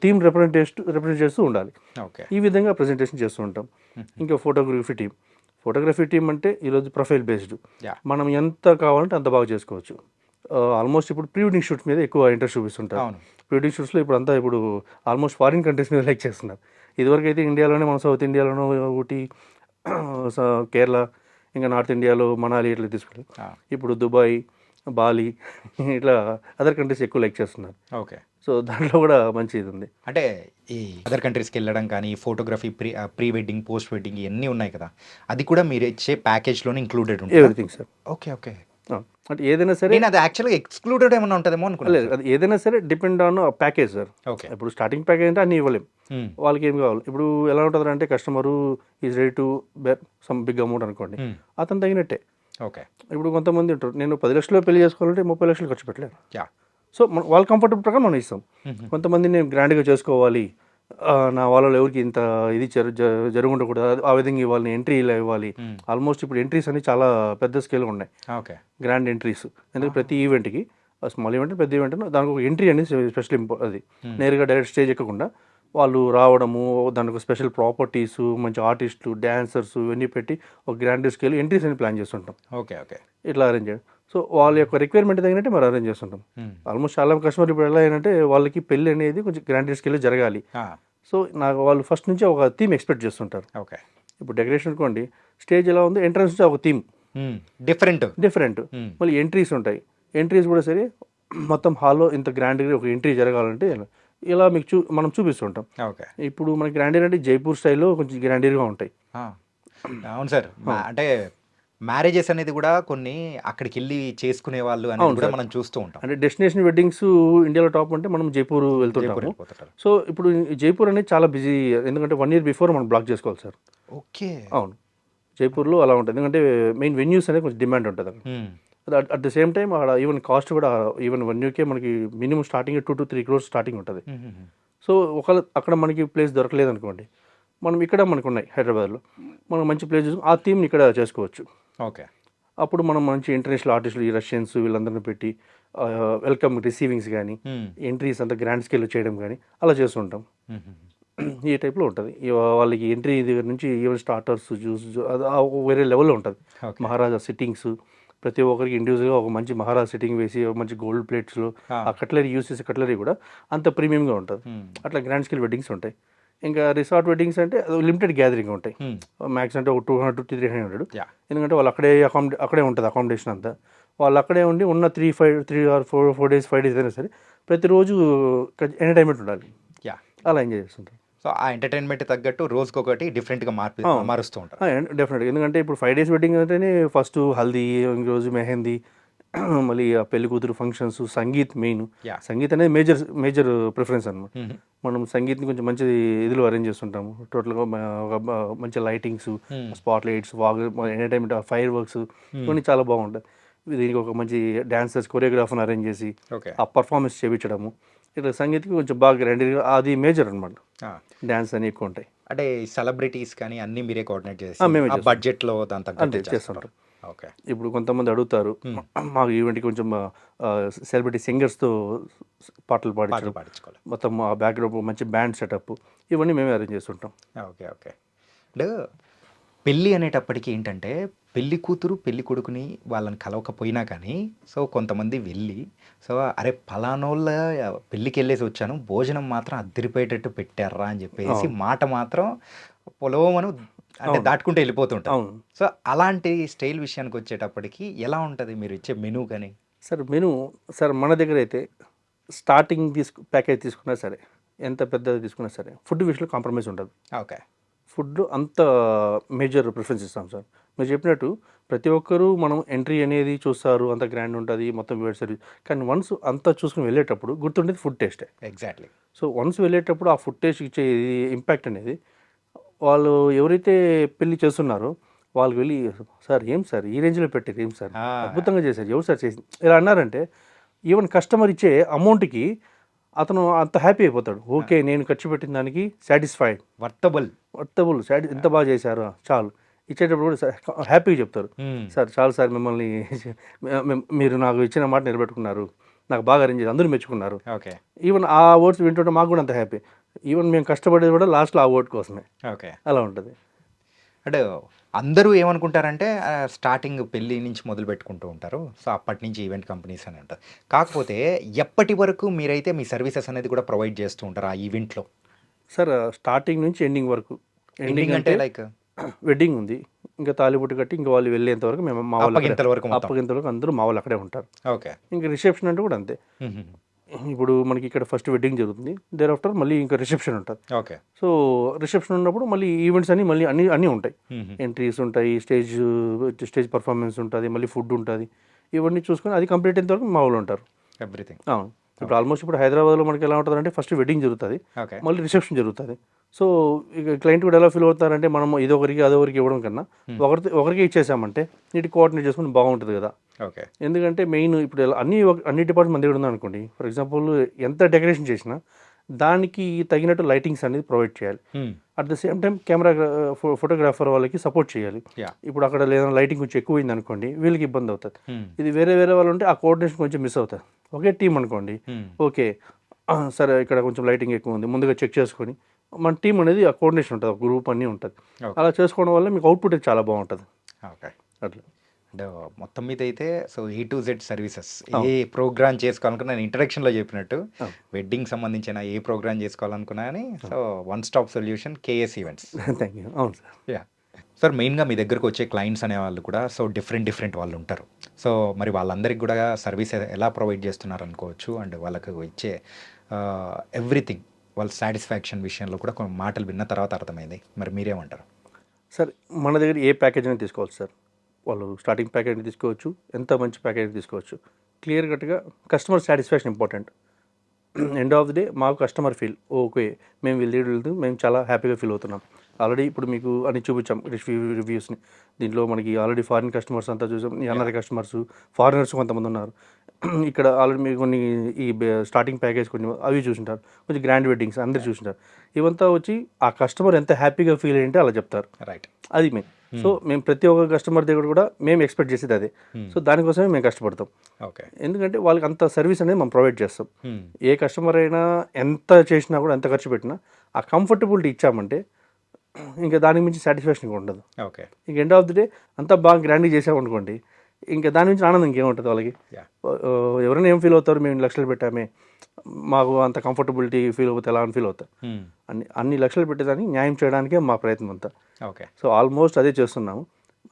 థీమ్ రిప్రజెంట్ చేస్తూ ఉండాలి. ఈ విధంగా ప్రజెంటేషన్ చేస్తూ ఉంటాం. ఇంకా ఫోటోగ్రఫీ టీమ్ అంటే ఈరోజు ప్రొఫైల్ బేస్డ్, మనం ఎంత కావాలంటే అంత బాగా చేసుకోవచ్చు. ఆల్మోస్ట్ ఇప్పుడు ప్రీ వెడ్డింగ్ షూట్స్ మీద ఎక్కువ ఇంట్రెస్ట్ చూపిస్తుంటారు. ప్రీ వెడ్డింగ్ షూట్స్లో ఇప్పుడు ఆల్మోస్ట్ ఫారిన్ కంట్రీస్ మీద లైక్ చేస్తున్నారు. ఇదివరకు అయితే ఇండియాలోనే, మన సౌత్ ఇండియాలోనూ ఊటీ, కేరళ, ఇంకా నార్త్ ఇండియాలో మనాలి ఇట్లా తీసుకుంటారు. ఇప్పుడు దుబాయ్, బాలి ఇట్లా అదర్ కంట్రీస్ ఎక్కువ లైక్ చేస్తున్నారు. ఓకే. సో దాంట్లో కూడా మంచి ఇది ఉంది. అంటే ఈ అదర్ కంట్రీస్కి వెళ్ళడం కానీ photography pre wedding post wedding ఇవన్నీ ఉన్నాయి కదా, అది కూడా మీరు ఇచ్చే ప్యాకేజ్లోనే ఇంక్లూడెడ్ ఉంటుంది? Everything sir. ఓకే. ఓకే. అంటే ఏదైనా సరే నేను అది యాక్చువల్గా ఎక్స్క్లూడెడ్ ఏమైనా ఉంటుందేమో అనుకున్నాను. లేదు, అది ఏదైనా సరే depend on package sir. Okay. ఇప్పుడు స్టార్టింగ్ ప్యాకేజ్ అంటే అన్ని ఇవ్వలేం, వాళ్ళకి ఏం కావాలి. ఇప్పుడు ఎలా ఉంటుంది అంటే customer is ready to bear some big amount అనుకోండి, అతను తగినట్టే. ఓకే. ఇప్పుడు కొంతమంది ఉంటారు, నేను 10 లక్షలు పెళ్లి చేసుకోవాలంటే 30 లక్షలు ఖర్చు పెట్టలేను. సో వాళ్ళ కంఫర్టబుల్ ప్రకారం మనం ఇస్తాం. కొంతమంది నేను గ్రాండ్గా చేసుకోవాలి, నా వాళ్ళలో ఎవరికి ఇంత ఇది జరుగుండకూడదు, ఆ విధంగా ఇవ్వాలి, ఎంట్రీ ఇలా ఇవ్వాలి. ఆల్మోస్ట్ ఇప్పుడు ఎంట్రీస్ అన్ని చాలా పెద్ద స్కేల్ ఉన్నాయి. ఓకే. గ్రాండ్ ఎంట్రీస్, ఎందుకంటే ప్రతి ఈవెంట్కి, స్మాల్ ఈవెంట్ పెద్ద ఈవెంట్ దానికి ఒక ఎంట్రీ అనేది స్పెషల్ అది నేరుగా డైరెక్ట్ స్టేజ్ ఎక్కకుండా వాళ్ళు రావడము, దానికి స్పెషల్ ప్రాపర్టీస్, మంచి ఆర్టిస్టులు, డాన్సర్స్ ఇవన్నీ పెట్టి ఒక గ్రాండ్ స్కేల్ ఎంట్రీస్ అని ప్లాన్ చేస్తుంటాం. ఓకే. ఓకే. ఇట్లా అరేంజ్ చేయడం. సో వాళ్ళ యొక్క రిక్వైర్మెంట్ తగినట్టు మనం అరేంజ్ చేస్తుంటాం. ఆల్మోస్ట్ చాలా కస్టమర్ ఇప్పుడు ఎలా ఏంటంటే వాళ్ళకి పెళ్ళి అనేది కొంచెం గ్రాండ్ స్కేల్లో జరగాలి. సో నాకు వాళ్ళు ఫస్ట్ నుంచి ఒక థీమ్ ఎక్స్పెక్ట్ చేస్తుంటారు. ఓకే. ఇప్పుడు డెకరేషన్ అనుకోండి, స్టేజ్ ఎలా ఉంది, ఎంట్రన్స్ నుంచి ఒక థీమ్ డిఫరెంట్, మళ్ళీ ఎంట్రీస్ ఉంటాయి. ఎంట్రీస్ కూడా సరే మొత్తం హాల్లో ఇంత గ్రాండ్గా ఒక ఎంట్రీ జరగాలంటే ఇలా మీకు మనం చూపిస్తుంటాం. ఓకే. ఇప్పుడు మనకి గ్రాండీర్ అంటే జైపూర్ స్టైల్లో కొంచెం గ్రాండీర్గా ఉంటాయి. అవును సార్. అంటే మ్యారేజెస్ అనేది కూడా కొన్ని అక్కడికి వెళ్ళి చేసుకునే వాళ్ళు అనేది కూడా మనం చూస్తూ ఉంటాం. అంటే డెస్టినేషన్ వెడ్డింగ్స్ ఇండియాలో టాప్ అంటే మనం జైపూర్ వెళ్తుంటాము. సో ఇప్పుడు జైపూర్ అనేది చాలా బిజీ, ఎందుకంటే 1 year బిఫోర్ మనం బ్లాక్ చేసుకోవాలి సార్. ఓకే. అవును, జైపూర్లో అలా ఉంటుంది, ఎందుకంటే మెయిన్ వెన్యూస్ అనేది కొంచెం డిమాండ్ ఉంటుంది అక్కడ. అట్ ద సేమ్ టైం అక్కడ ఈవెన్ కాస్ట్ కూడా ఈవెన్ 1 yearకే మనకి minimum starting 2 to 3 crores starting ఉంటుంది. సో ఒకవేళ అక్కడ మనకి ప్లేస్ దొరకలేదు అనుకోండి, మనం ఇక్కడ మనకు ఉన్నాయి హైదరాబాద్లో, మనం మంచి ప్లేస్ చూసుకుని ఆ థీమ్ని ఇక్కడ చేసుకోవచ్చు. ఓకే. అప్పుడు మనం మంచి ఇంటర్నేషనల్ ఆర్టిస్టులు, ఈ రష్యన్స్ వీళ్ళందరినీ పెట్టి వెల్కమ్ రిసీవింగ్స్ కానీ ఎంట్రీస్ అంతా గ్రాండ్ స్కేల్లో చేయడం కానీ అలా చేస్తుంటాం. ఈ టైప్లో ఉంటుంది. వాళ్ళకి ఎంట్రీ దగ్గర నుంచి ఈవెన్ స్టార్టర్స్, జ్యూస్, అది వేరే లెవెల్లో ఉంటుంది. మహారాజా సిట్టింగ్స్, ప్రతి ఒక్కరికి ఇండివిజువల్గా ఒక మంచి మహారాజా సిట్టింగ్ వేసి మంచి గోల్డ్ ప్లేట్స్లో ఆ కట్లరీ యూస్ చేసే కట్లరీ కూడా అంత ప్రీమియంగా ఉంటుంది. అట్లా గ్రాండ్ స్కేల్ వెడ్డింగ్స్ ఉంటాయి. ఇంకా రిసార్ట్ వెడ్డింగ్స్ అంటే లిమిటెడ్ గ్యాదరింగ్ ఉంటాయి, మ్యాక్స్ అంటే ఒక 200 to 300. ఎందుకంటే వాళ్ళు అక్కడే ఉంటుంది అకామిడేషన్ అంతా, వాళ్ళు అక్కడే ఉండి ఉన్న 3 or 4 days 5 days అయినా సరే ప్రతిరోజు ఎంటర్టైన్మెంట్ ఉండాలి, అలా ఎంజాయ్ చేస్తుంటారు. సో ఆ ఎంటర్టైన్మెంట్ తగ్గట్టు రోజుకొకటి డిఫరెంట్గా మారుస్తూ ఉంటారు. డెఫినెట్గా, ఎందుకంటే ఇప్పుడు 5 days వెడ్డింగ్ అంటేనే ఫస్ట్ హల్దీ, ఇంకోరోజు మెహందీ, మళ్ళీ ఆ పెళ్లి కూతురు ఫంక్షన్స్, సంగీత్ మెయిన్. సంగీత్ అనేది మేజర్ ప్రిఫరెన్స్ అనమాట. మనం సంగీత్ని కొంచెం మంచి ఇదిలో అరేంజ్ చేస్తుంటాము. టోటల్గా మంచి lightings, spot lights, entertainment, fire works ఇవన్నీ చాలా బాగుంటాయి. దీనికి ఒక మంచి డాన్సర్స్, కొరియోగ్రాఫర్ని అరేంజ్ చేసి ఆ పర్ఫార్మెన్స్ చేయించడము, ఇట్లా సంగీత్కి కొంచెం బాగా గ్రాండ్గా అది మేజర్ అనమాట. డ్యాన్స్ అని ఎక్కువ ఉంటాయి. అంటే సెలబ్రిటీస్ కానీ అన్నీ మీరే కోఆర్డినేట్ మేమే చేసి చేస్తాం. బడ్జెట్లో దాని అంతే తగ్గట్టు చేస్తుంటాం. ఓకే. ఇప్పుడు కొంతమంది అడుగుతారు మాకు ఈవెంట్కి కొంచెం సెలబ్రిటీ సింగర్స్తో పాటలు పాటలు పాడించడం, పాడించుకోవాలి. మొత్తం ఆ బ్యాక్గ్రౌండ్ మంచి బ్యాండ్ సెటప్ ఇవన్నీ మేమే అరేంజ్ చేస్తుంటాం. ఓకే. ఓకే. అంటే పెళ్ళి అనేటప్పటికి ఏంటంటే పెళ్లి కూతురు పెళ్లి కొడుకుని వాళ్ళని కలవకపోయినా కానీ సో కొంతమంది వెళ్ళి సో అరే పలానోళ్ళ పెళ్ళికి వెళ్ళేసి వచ్చాను భోజనం మాత్రం అద్దరిపోయేటట్టు పెట్టారా అని చెప్పేసి మాట మాత్రం పొలవమను అంటే అవును. దాటుకుంటూ వెళ్ళిపోతుంటారు. అవును సో అలాంటి స్టైల్ విషయానికి వచ్చేటప్పటికి ఎలా ఉంటుంది మీరు ఇచ్చే మెనూ కానీ? సార్ మెను సార్ మన దగ్గర అయితే స్టార్టింగ్ ప్యాకేజ్ తీసుకున్నా సరే, ఎంత పెద్దది తీసుకున్నా సరే ఫుడ్ విషయంలో కాంప్రమైజ్ ఉండదు. ఓకే. ఫుడ్ అంత మేజర్ ప్రిఫరెన్స్ ఇస్తాం సార్. మీరు చెప్పినట్టు ప్రతి ఒక్కరూ మనం ఎంట్రీ అనేది చూస్తారు, అంత గ్రాండ్ ఉంటుంది మొత్తం వేడి సర్వీస్. కానీ వన్స్ అంతా చూసుకుని వెళ్ళేటప్పుడు గుర్తుండేది ఫుడ్ టేస్టే. ఎగ్జాక్ట్లీ. సో వన్స్ వెళ్ళేటప్పుడు ఆ ఫుడ్ టేస్ట్ ఇచ్చే ఇంపాక్ట్ అనేది వాళ్ళు ఎవరైతే పెళ్లి చేస్తున్నారో వాళ్ళకి వెళ్ళి సార్ ఏం సార్ ఈ రేంజ్లో పెట్టారు, ఏం సార్ అద్భుతంగా చేశారు, ఎవరు సార్ చేసింది ఇలా అన్నారంటే ఈవెన్ కస్టమర్ ఇచ్చే అమౌంట్కి అతను అంత హ్యాపీ అయిపోతాడు. ఓకే నేను ఖర్చు పెట్టిన దానికి సాటిస్ఫైడ్, వర్తబుల్. ఎంత బాగా చేశారు చాలు. ఇచ్చేటప్పుడు కూడా సార్ హ్యాపీగా చెప్తారు, సార్ చాలు సార్ మిమ్మల్ని మీరు నాకు ఇచ్చిన మాట నిలబెట్టుకున్నారు, నాకు బాగా అరేంజ్ చేసి అందరూ మెచ్చుకున్నారు. ఓకే. ఈవెన్ ఆ వర్డ్స్ వింటుంటే మాకు కూడా అంత హ్యాపీ. ఈవెన్ మేము కష్టపడేది కూడా లాస్ట్లో ఆ వర్డ్ కోసమే. ఓకే. అలా ఉంటుంది. అంటే అందరూ ఏమనుకుంటారంటే స్టార్టింగ్ పెళ్ళి నుంచి మొదలు పెట్టుకుంటూ ఉంటారు. సో అప్పటి నుంచి ఈవెంట్ కంపెనీస్ అని అంటారు. కాకపోతే ఎప్పటి వరకు మీరైతే మీ సర్వీసెస్ అనేది కూడా ప్రొవైడ్ చేస్తూ ఉంటారు ఆ ఈవెంట్లో? సార్ స్టార్టింగ్ నుంచి ఎండింగ్ వరకు. ఎండింగ్ అంటే లైక్ వెడ్డింగ్ ఉంది, ఇంకా తాలిబొట్టు కట్టి ఇంకా వాళ్ళు వెళ్ళేంత వరకు మేము మా వాళ్ళు అప్పగింతల వరకు మొత్తం. అప్పగింత వరకు అందరూ మా వాళ్ళు అక్కడే ఉంటారు. ఓకే. ఇంకా రిసెప్షన్ అంటే కూడా అంతే. ఇప్పుడు మనకి ఇక్కడ ఫస్ట్ వెడ్డింగ్ జరుగుతుంది, దేర్ ఆఫ్టర్ మళ్ళీ ఇంకా రిసెప్షన్ ఉంటుంది. ఓకే. సో రిసెప్షన్ ఉన్నప్పుడు మళ్ళీ ఈవెంట్స్ అని మళ్ళీ అన్నీ ఉంటాయి. ఎంట్రీస్ ఉంటాయి, స్టేజ్ పర్ఫార్మెన్స్ ఉంటుంది, మళ్ళీ ఫుడ్ ఉంటుంది. ఇవన్నీ చూసుకొని అది కంప్లీట్ అయిన వరకు మా వాళ్ళు ఉంటారు. ఎవ్రీథింగ్. అవును. ఇప్పుడు ఆల్మోస్ట్ ఇప్పుడు హైదరాబాద్లో మనకి ఎలా ఉంటుందంటే ఫస్ట్ వెడ్డింగ్ జరుగుతుంది, ఓకే. మళ్ళీ రిసెప్షన్ జరుగుతుంది. సో ఇక క్లయింట్ కూడా ఎలా ఫీల్ అవుతారంటే మనం ఇదొకరికి అదొకరికి ఇవ్వడం కన్నా ఒకరికి ఇచ్చేసామంటే నీటి కోఆర్డినేట్ చేసుకుని బాగుంటుంది కదా. ఓకే. ఎందుకంటే మెయిన్ ఇప్పుడు అన్ని డిపార్ట్మెంట్ మన దగ్గర ఉందనుకోండి, ఫర్ ఎగ్జాంపుల్ ఎంత డెకరేషన్ చేసినా దానికి తగినట్టు లైటింగ్స్ అనేది ప్రొవైడ్ చేయాలి. At the same time camera photographer వాళ్ళకి సపోర్ట్ చేయాలి. ఇప్పుడు అక్కడ లేదా లైటింగ్ కొంచెం ఎక్కువైంది అనుకోండి వీళ్ళకి ఇబ్బంది అవుతుంది. ఇది వేరే వాళ్ళు ఉంటే ఆ కోఆర్డినేషన్ కొంచెం మిస్ అవుతుంది. ఒకే టీం అనుకోండి, ఓకే సరే ఇక్కడ కొంచెం లైటింగ్ ఎక్కువ ఉంది ముందుగా చెక్ చేసుకొని మన టీం అనేది ఆ కోఆర్డినేషన్ ఉంటుంది, గ్రూప్ అన్నీ ఉంటుంది. అలా చేసుకోవడం వల్ల మీకు అవుట్పుట్ చాలా బాగుంటుంది. ఓకే. అట్లా అంటే మొత్తం మీద అయితే so A to Z services ఏ ప్రోగ్రామ్ చేసుకోవాలనుకున్నా నేను ఇంట్రడక్షన్లో చెప్పినట్టు వెడ్డింగ్ సంబంధించిన ఏ ప్రోగ్రామ్ చేసుకోవాలనుకున్నా అని so one stop solution KS events. Thank you. అవును సార్. యా సార్, మెయిన్గా మీ దగ్గరకు వచ్చే క్లయింట్స్ అనేవాళ్ళు కూడా సో డిఫరెంట్ వాళ్ళు ఉంటారు. సో మరి వాళ్ళందరికీ కూడా సర్వీస్ ఎలా ప్రొవైడ్ చేస్తున్నారు అనుకోవచ్చు అండ్ వాళ్ళకు ఇచ్చే ఎవ్రీథింగ్ వాళ్ళ సాటిస్ఫాక్షన్ విషయంలో కూడా కొన్ని మాటలు విన్న తర్వాత అర్థమైంది. మరి మీరేమంటారు? సార్ మన దగ్గర ఏ ప్యాకేజ్ అనేది తీసుకోవచ్చు సార్, వాళ్ళు స్టార్టింగ్ ప్యాకేజ్ తీసుకోవచ్చు, ఎంత మంచి ప్యాకేజ్ తీసుకోవచ్చు. క్లియర్ కట్గా customer satisfaction important. End of the day మాకు కస్టమర్ ఫీల్ ఓకే మేము వెళ్తూ మేము చాలా హ్యాపీగా ఫీల్ అవుతున్నాం. ఆల్రెడీ ఇప్పుడు మీకు అని చూపించాం రివ్యూస్ని, దీంట్లో మనకి ఆల్రెడీ ఫారిన్ కస్టమర్స్ అంతా చూసాం, ఎన్ఆర్ఐ కస్టమర్స్, ఫారినర్స్ కొంతమంది ఉన్నారు. ఇక్కడ ఆల్రెడీ మీకు కొన్ని ఈ స్టార్టింగ్ ప్యాకేజ్ కొన్ని అవి చూసింటారు, కొంచెం గ్రాండ్ వెడ్డింగ్స్ అందరు చూసింటారు. ఇవంతా వచ్చి ఆ కస్టమర్ ఎంత హ్యాపీగా ఫీల్ అయ్యింటే అలా చెప్తారు. రైట్, అది మెయిన్. సో మేము ప్రతి ఒక్క కస్టమర్ దగ్గర కూడా మేము ఎక్స్పెక్ట్ చేసేది అదే. సో దానికోసమే మేము కష్టపడతాం. ఓకే, ఎందుకంటే వాళ్ళకి అంత సర్వీస్ అనేది మనం ప్రొవైడ్ చేస్తాం. ఏ కస్టమర్ అయినా ఎంత చేసినా కూడా ఎంత ఖర్చు పెట్టినా ఆ కంఫర్టబిలిటీ ఇచ్చామంటే ఇంకా దానికి మించి సాటిస్ఫాక్షన్ ఉండదు. ఓకే, ఇంక ఎండ్ ఆఫ్ ది డే అంతా బాగా గ్రాండ్గా చేసామనుకోండి, ఇంకా దాని నుంచి ఆనందం ఇంకేముంటుంది వాళ్ళకి. ఎవరైనా ఏం ఫీల్ అవుతారు, మేము లక్షలు పెట్టామే మాకు అంత కంఫర్టబిలిటీ ఫీల్ అవుతుంది ఎలా అని ఫీల్ అవుతారు. అన్ని లక్షలు పెట్టేదాన్ని న్యాయం చేయడానికే మా ప్రయత్నం అంతా. ఓకే, సో ఆల్మోస్ట్ అదే చేస్తున్నాము.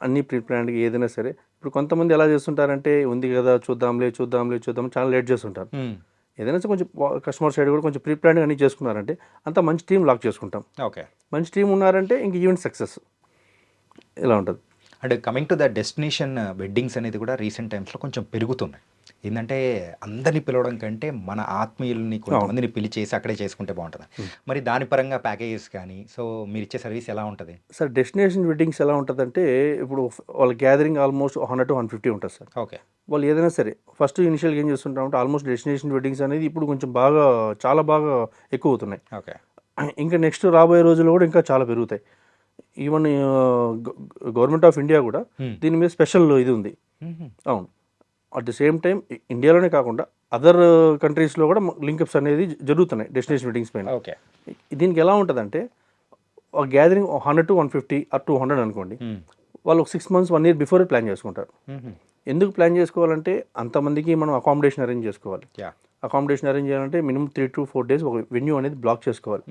అన్ని ప్రీ ప్లాన్డ్గా ఏదైనా సరే. ఇప్పుడు కొంతమంది ఎలా చేస్తుంటారంటే ఉంది కదా చూద్దాంలే చాలా లేట్ చేస్తుంటారు. ఏదైనా సరే కొంచెం కస్టమర్ సైడ్ కూడా కొంచెం ప్రీ ప్లాన్డ్గా అన్నీ చేసుకున్నారంటే అంత మంచి టీం లాక్ చేసుకుంటాం. ఓకే, మంచి టీం ఉన్నారంటే ఇంక ఈవెంట్ సక్సెస్ ఇలా ఉంటుంది. And coming to the destination weddings అనేది కూడా రీసెంట్ టైమ్స్లో కొంచెం పెరుగుతున్నాయి. ఏంటంటే అందరిని పిలవడం కంటే మన ఆత్మీయుల్ని కొంతమందిని పిలిచేసి అక్కడే చేసుకుంటే బాగుంటుంది. మరి దాని పరంగా ప్యాకేజెస్ కానీ, సో మీరు ఇచ్చే సర్వీస్ ఎలా ఉంటుంది? సార్ డెస్టినేషన్ వెడ్డింగ్స్ ఎలా ఉంటుందంటే ఇప్పుడు వాళ్ళ గ్యాదరింగ్ ఆల్మోస్ట్ 100 to 150 ఉంటుంది సార్. ఓకే. వాళ్ళు ఏదైనా సరే ఫస్ట్ ఇనిషియల్గా ఏం చేస్తుంటామంటే ఆల్మోస్ట్ డెస్టినేషన్ వెడ్డింగ్స్ అనేది ఇప్పుడు కొంచెం బాగా చాలా బాగా ఎక్కువ అవుతున్నాయి. ఓకే. ఇంకా నెక్స్ట్ రాబోయే రోజుల్లో కూడా ఇంకా చాలా పెరుగుతాయి. ఈవెన్ గవర్నమెంట్ ఆఫ్ ఇండియా కూడా దీని మీద స్పెషల్ ఇది ఉంది. అవును. అట్ ది సేమ్ టైం ఇండియాలోనే కాకుండా అదర్ కంట్రీస్లో కూడా లింకప్స్ అనేది జరుగుతున్నాయి డెస్టినేషన్ వెడ్డింగ్స్ పైన. ఓకే. దీనికి ఎలా ఉంటుందంటే ఒక గ్యాదరింగ్ 100 to 150 or 200 అనుకోండి, వాళ్ళు ఒక 6 months 1 year బిఫోర్ ప్లాన్ చేసుకుంటారు. ఎందుకు ప్లాన్ చేసుకోవాలంటే అంతమందికి మనం అకామిడేషన్ అరేంజ్ చేసుకోవాలి. అకామిడేషన్ అరేంజ్ చేయాలంటే మినిమం 3 to 4 days ఒక వెన్యూ అనేది బ్లాక్ చేసుకోవాలి.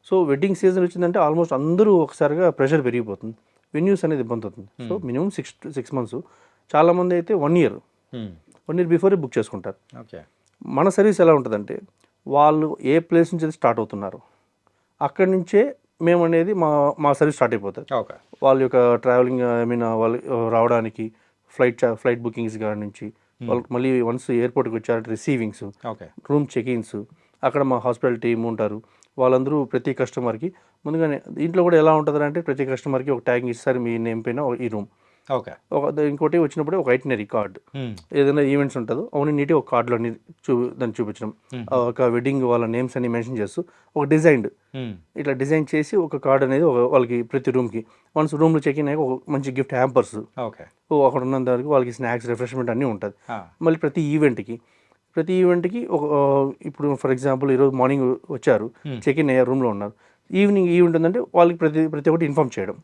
సో వెడ్డింగ్ సీజన్ వచ్చిందంటే ఆల్మోస్ట్ అందరూ ఒకసారిగా ప్రెషర్ పెరిగిపోతుంది, వెన్యూస్ అనేది ఇబ్బంది అవుతుంది. సో మినిమం 6 months, చాలామంది అయితే 1 year బిఫోరే బుక్ చేసుకుంటారు. ఓకే. మన సర్వీస్ ఎలా ఉంటుందంటే వాళ్ళు ఏ ప్లేస్ నుంచి అయితే స్టార్ట్ అవుతున్నారు అక్కడి నుంచే మేము అనేది మా సర్వీస్ స్టార్ట్ అయిపోతుంది. ఓకే. వాళ్ళ యొక్క ట్రావెలింగ్ వాళ్ళు రావడానికి ఫ్లైట్ బుకింగ్స్ కాడి నుంచి వాళ్ళు మళ్ళీ వన్స్ ఎయిర్పోర్ట్కి వచ్చారంటే రిసీవింగ్స్, ఓకే, రూమ్ చెకిన్స్, అక్కడ మా హాస్పిటల్ టీమ్ ఉంటారు. వాళ్ళందరూ ప్రతి కస్టమర్కి ముందుగానే దీంట్లో కూడా ఎలా ఉంటుంది అంటే ప్రతి కస్టమర్కి ఒక ట్యాగింగ్ ఇస్తారు, మీ నేమ్ పైన ఈ రూమ్. ఓకే. ఇంకోటి వచ్చినప్పుడు ఒక ఐటినరీ కార్డ్, ఏదైనా ఈవెంట్స్ ఉంటుందో అవన్నీ నీట్గా ఒక కార్డులో దాన్ని చూపించడం, ఒక వెడ్డింగ్ వాళ్ళ నేమ్స్ అన్ని మెన్షన్ చేస్తూ ఒక డిజైన్డ్ ఇట్లా డిజైన్ చేసి ఒక కార్డ్ అనేది వాళ్ళకి ప్రతి రూమ్కి వన్స్ రూమ్లో చెక్ ఇన్ అయ్యాక ఒక మంచి గిఫ్ట్ హ్యాంపర్స్, ఓకే, అక్కడ ఉన్న దానికి వాళ్ళకి స్నాక్స్ రిఫ్రెష్మెంట్ అన్నీ ఉంటుంది. మళ్ళీ ప్రతి ఈవెంట్కి ఒక ఇప్పుడు ఫర్ ఎగ్జాంపుల్ ఈరోజు మార్నింగ్ వచ్చారు, చెక్ ఇన్ అయ్యారు, రూమ్లో ఉన్నారు, ఈవినింగ్ ఈవెంట్ ఉందంటే వాళ్ళకి ప్రతి ఒక్కటి ఇన్ఫామ్ చేయడం.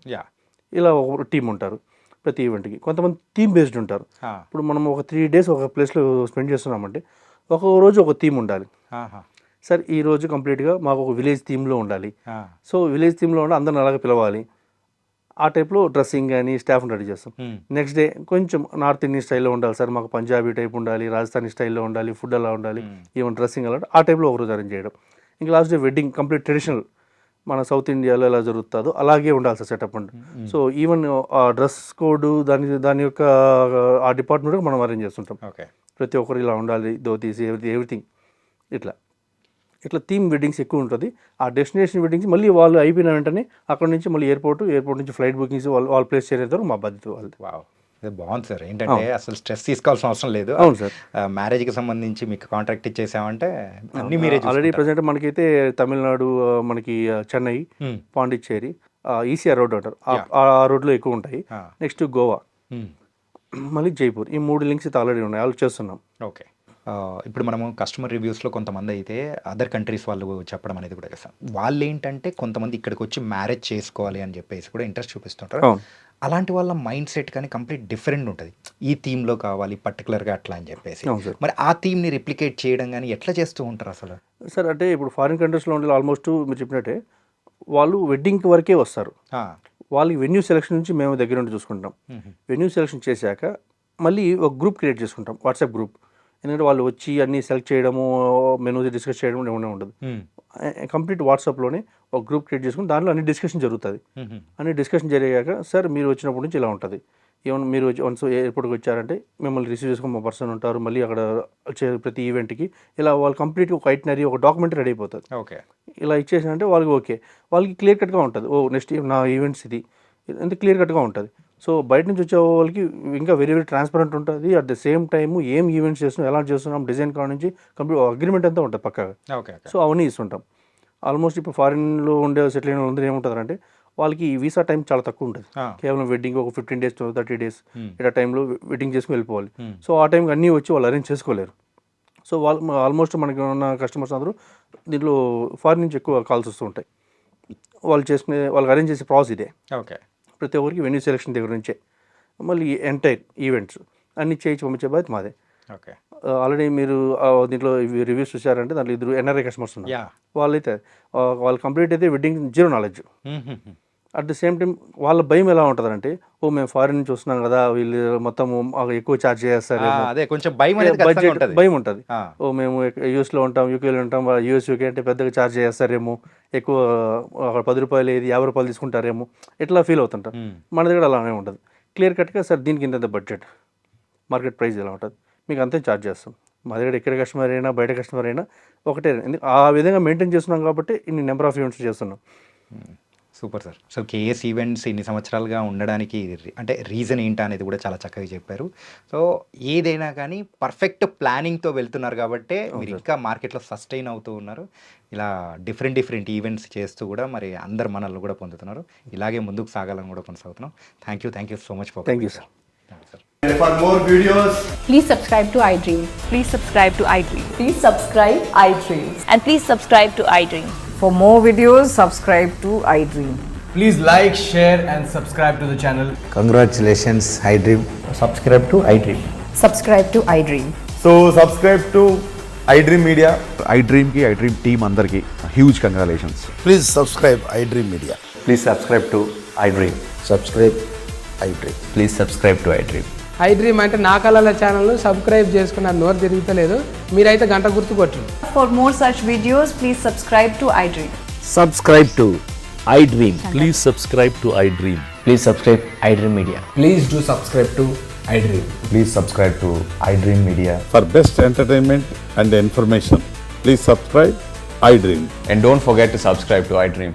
ఇలా ఒక టీం ఉంటారు ప్రతి ఈవెంట్కి. కొంతమంది థీమ్ బేస్డ్ ఉంటారు. ఇప్పుడు మనం ఒక 3 days ఒక ప్లేస్లో స్పెండ్ చేస్తున్నామంటే ఒక రోజు ఒక థీమ్ ఉండాలి. సార్ ఈ రోజు కంప్లీట్గా మాకు ఒక విలేజ్ థీమ్లో ఉండాలి. సో విలేజ్ థీమ్లో ఉండి అందరిని అలాగే పిలవాలి. ఆ టైప్లో డ్రెస్సింగ్ కానీ స్టాఫ్ని రెడీ చేస్తాం. నెక్స్ట్ డే కొంచెం నార్త్ ఇండియన్ స్టైల్లో ఉండాలి సార్, మాకు పంజాబీ టైప్ ఉండాలి, రాజస్థానీ స్టైల్లో ఉండాలి, ఫుడ్ అలా ఉండాలి, ఈవెన్ డ్రెస్సింగ్ అలా ఆ టైప్లో ఒకరోజు అరేంజ్ చేయడం. ఇంకా last day wedding complete traditional మన సౌత్ ఇండియాలో ఎలా జరుగుతుందో అలాగే ఉండాలి సార్ సెటప్ అంటే. సో ఈవెన్ ఆ డ్రెస్ కోడ్ దాని యొక్క ఆ డిపార్ట్మెంట్ మనం అరేంజ్ చేస్తుంటాం. ప్రతి ఒక్కరు ఇలా ఉండాలి, ధోతీస్ ఎవ్రీథింగ్ ఇట్లా థీమ్ వెడ్డింగ్స్ ఎక్కువ ఉంటుంది. ఆ డెస్టినేషన్ వెడ్డింగ్స్ మళ్ళీ వాళ్ళు అయిపోయిన వెంటనే అక్కడ నుంచి మళ్ళీ ఎయిర్పోర్ట్ నుంచి ఫ్లైట్ బుకింగ్స్ వాళ్ళు ప్లేస్ చేసేందుకు మా బాధ్యత వాళ్ళది. ఇది బాగుంది సార్. ఏంటంటే అసలు స్ట్రెస్ తీసుకోవాల్సిన అవసరం లేదు. అవును సార్. మ్యారేజ్కి సంబంధించి మీకు కాంట్రాక్ట్ ఇచ్చేసామంటే అన్ని మీరే ఆల్రెడీ ప్రజెంట్ మనకైతే తమిళనాడు, మనకి చెన్నై, పాండిచ్చేరి, ఈసీఆర్ రోడ్ అంటారు, ఆ రోడ్లో ఎక్కువ ఉంటాయి. నెక్స్ట్ గోవా, మళ్ళీ జైపూర్, ఈ 3 లింక్స్ అయితే ఆల్రెడీ ఉన్నాయి, వాళ్ళు చేస్తున్నాం. ఓకే. ఇప్పుడు మనము కస్టమర్ రివ్యూస్లో కొంతమంది అయితే అదర్ కంట్రీస్ వాళ్ళు చెప్పడం అనేది కూడా చేస్తాం. వాళ్ళు ఏంటంటే కొంతమంది ఇక్కడికి వచ్చి మ్యారేజ్ చేసుకోవాలి అని చెప్పేసి కూడా ఇంట్రెస్ట్ చూపిస్తుంటారు. అలాంటి వాళ్ళ మైండ్ సెట్ కానీ కంప్లీట్ డిఫరెంట్ ఉంటుంది. ఈ థీమ్లో కావాలి పర్టికులర్గా అట్లా అని చెప్పేసి. మరి ఆ థీమ్ని రిప్లికేట్ చేయడం కానీ ఎట్లా చేస్తూ ఉంటారు అసలు? సార్ అంటే ఇప్పుడు ఫారిన్ కంట్రీస్లో ఉండే ఆల్మోస్ట్ మీరు చెప్పినట్టే వాళ్ళు వెడ్డింగ్ వరకే వస్తారు. వాళ్ళకి వెన్యూ సెలెక్షన్ నుంచి మేము దగ్గర ఉండి చూసుకుంటాం. వెన్యూ సెలెక్షన్ చేశాక మళ్ళీ ఒక గ్రూప్ క్రియేట్ చేసుకుంటాం, వాట్సాప్ గ్రూప్. ఎందుకంటే వాళ్ళు వచ్చి అన్నీ సెలెక్ట్ చేయడము, మెనూ డిస్కస్ చేయడం ఏమైనా ఉండదు. కంప్లీట్ వాట్సాప్లోనే ఒక గ్రూప్ క్రియేట్ చేసుకుని దాంట్లో అన్ని డిస్కషన్ జరుగుతుంది. అన్ని డిస్కషన్ జరిగాక సార్ మీరు వచ్చినప్పటి నుంచి ఇలా ఉంటుంది, ఏమన్నా మీరు వన్స్ ఎయిర్పోర్ట్కి వచ్చారంటే మిమ్మల్ని రిసీవ్ చేసుకుని మా పర్సన్ ఉంటారు, మళ్ళీ అక్కడ ప్రతి ఈవెంట్కి ఇలా వాళ్ళు కంప్లీట్గా ఒక ఐటినరీ, ఒక డాక్యుమెంట్ రెడీ అయిపోతుంది. ఓకే. ఇలా ఇచ్చేసారంటే వాళ్ళకి ఓకే, వాళ్ళకి క్లియర్ కట్గా ఉంటుంది. నెక్స్ట్ నా ఈవెంట్స్ ఇది ఎంత క్లియర్ కట్గా ఉంటుంది. సో బయట నుంచి వచ్చే వాళ్ళకి ఇంకా వెరీ ట్రాన్స్పరెంట్ ఉంటుంది. అట్ ద సేమ్ టైమ్ ఏం ఈవెంట్స్ చేస్తున్నాం, ఎలా చేస్తున్నాం, డిజైన్ కాడ నుంచి కంప్లీట్ అగ్రిమెంట్ అంతా ఉంటుంది పక్కాగా. సో అవన్నీ ఇస్తుంటాం. ఆల్మోస్ట్ ఇప్పుడు ఫారిన్లో ఉండే సెటిల్ అయిన వాళ్ళందరూ ఏముంటారంటే వాళ్ళకి వీసా టైం చాలా తక్కువ ఉంటుంది. కేవలం వెడ్డింగ్ ఒక 15 days to 30 days ఇట్లా టైంలో వెడ్డింగ్ చేసుకుని వెళ్ళిపోవాలి. సో ఆ టైంకి అన్నీ వచ్చి వాళ్ళు అరేంజ్ చేసుకోలేరు. సో వాళ్ళు ఆల్మోస్ట్ మనకి ఉన్న కస్టమర్స్ అందరూ దీంట్లో ఫారిన్ నుంచి ఎక్కువ కాల్స్ వస్తూ ఉంటాయి. వాళ్ళకి అరేంజ్ చేసే ప్రాసెస్ ఇదే. ఓకే. ప్రతి ఒక్కరికి వెన్యూ సెలెక్షన్ దగ్గర నుంచే మళ్ళీ ఎంటైర్ ఈవెంట్స్ అన్ని చేయించి పంపించే బాధ్యత మాదే. ఓకే. ఆల్రెడీ మీరు దీంట్లో రివ్యూస్ చూసారంటే దాంట్లో 2 NRI కస్టమర్స్ ఉన్నారు. వాళ్ళైతే వాళ్ళు కంప్లీట్ అయితే wedding 0 knowledge. At the same time వాళ్ళ భయం ఎలా ఉంటుందంటే మేము ఫారిన్ నుంచి వస్తున్నాం కదా, వీళ్ళు మొత్తం ఎక్కువ ఛార్జ్ చేస్తారు, భయం ఉంటుంది. మేము యూఎస్లో ఉంటాం, యూకేలో ఉంటాం, యూకే అంటే పెద్దగా ఛార్జ్ చేస్తారేమో, ఎక్కువ అక్కడ 10 రూపాయలు ఏది 50 రూపాయలు తీసుకుంటారేమో, ఇట్లా ఫీల్ అవుతుంటారు. మన దగ్గర అలానే ఉంటుంది. క్లియర్ కట్గా సార్ దీనికి ఇంత బడ్జెట్, మార్కెట్ ప్రైస్ ఎలా ఉంటుంది, మీకు అంతే ఛార్జ్ చేస్తాం. మా దగ్గర ఎక్కడ కస్టమర్ అయినా బయట కస్టమర్ అయినా ఒకటే. ఆ విధంగా మెయింటైన్ చేస్తున్నాం కాబట్టి ఇన్ని నెంబర్ ఆఫ్ ఈవెంట్స్ చేస్తున్నాం. Super sir. So KS events ఇన్ని సంవత్సరాలుగా ఉండడానికి అంటే రీజన్ ఏంటా అనేది కూడా చాలా చక్కగా చెప్పారు. సో ఏదైనా కానీ పర్ఫెక్ట్ ప్లానింగ్తో వెళ్తున్నారు కాబట్టే మీరు ఇంకా మార్కెట్లో సస్టైన్ అవుతూ ఉన్నారు. ఇలా డిఫరెంట్ ఈవెంట్స్ చేస్తూ కూడా మరి అందరు మనల్ని కూడా పొందుతున్నారు. ఇలాగే ముందుకు సాగాలని కూడా కొనసాగుతున్నాం. Thank you so much for. Thank you sir. For more videos, Please subscribe to iDream. Please subscribe to iDream. Please subscribe iDream. And please subscribe to iDream. For more videos, subscribe to iDream. please like, share, and subscribe to the channel. Congratulations, iDream. Subscribe to iDream. Subscribe to iDream. So subscribe to iDream Media. iDream ki iDream team andarki huge congratulations. Please subscribe iDream Media. Please subscribe to iDream. Subscribe iDream. Please subscribe to iDream. iDream అంటే నా కళల channel subscribe చేసుకున్న నోరు తిరుగుతలేదు, మీరైతే గంట గుర్తు కొట్టండి. For more such videos, please subscribe to iDream. Subscribe to iDream. Please subscribe to iDream. Please subscribe iDream Media. Please do subscribe to iDream. Please subscribe to iDream Media. For best entertainment and information, please subscribe iDream. And don't forget to subscribe to iDream.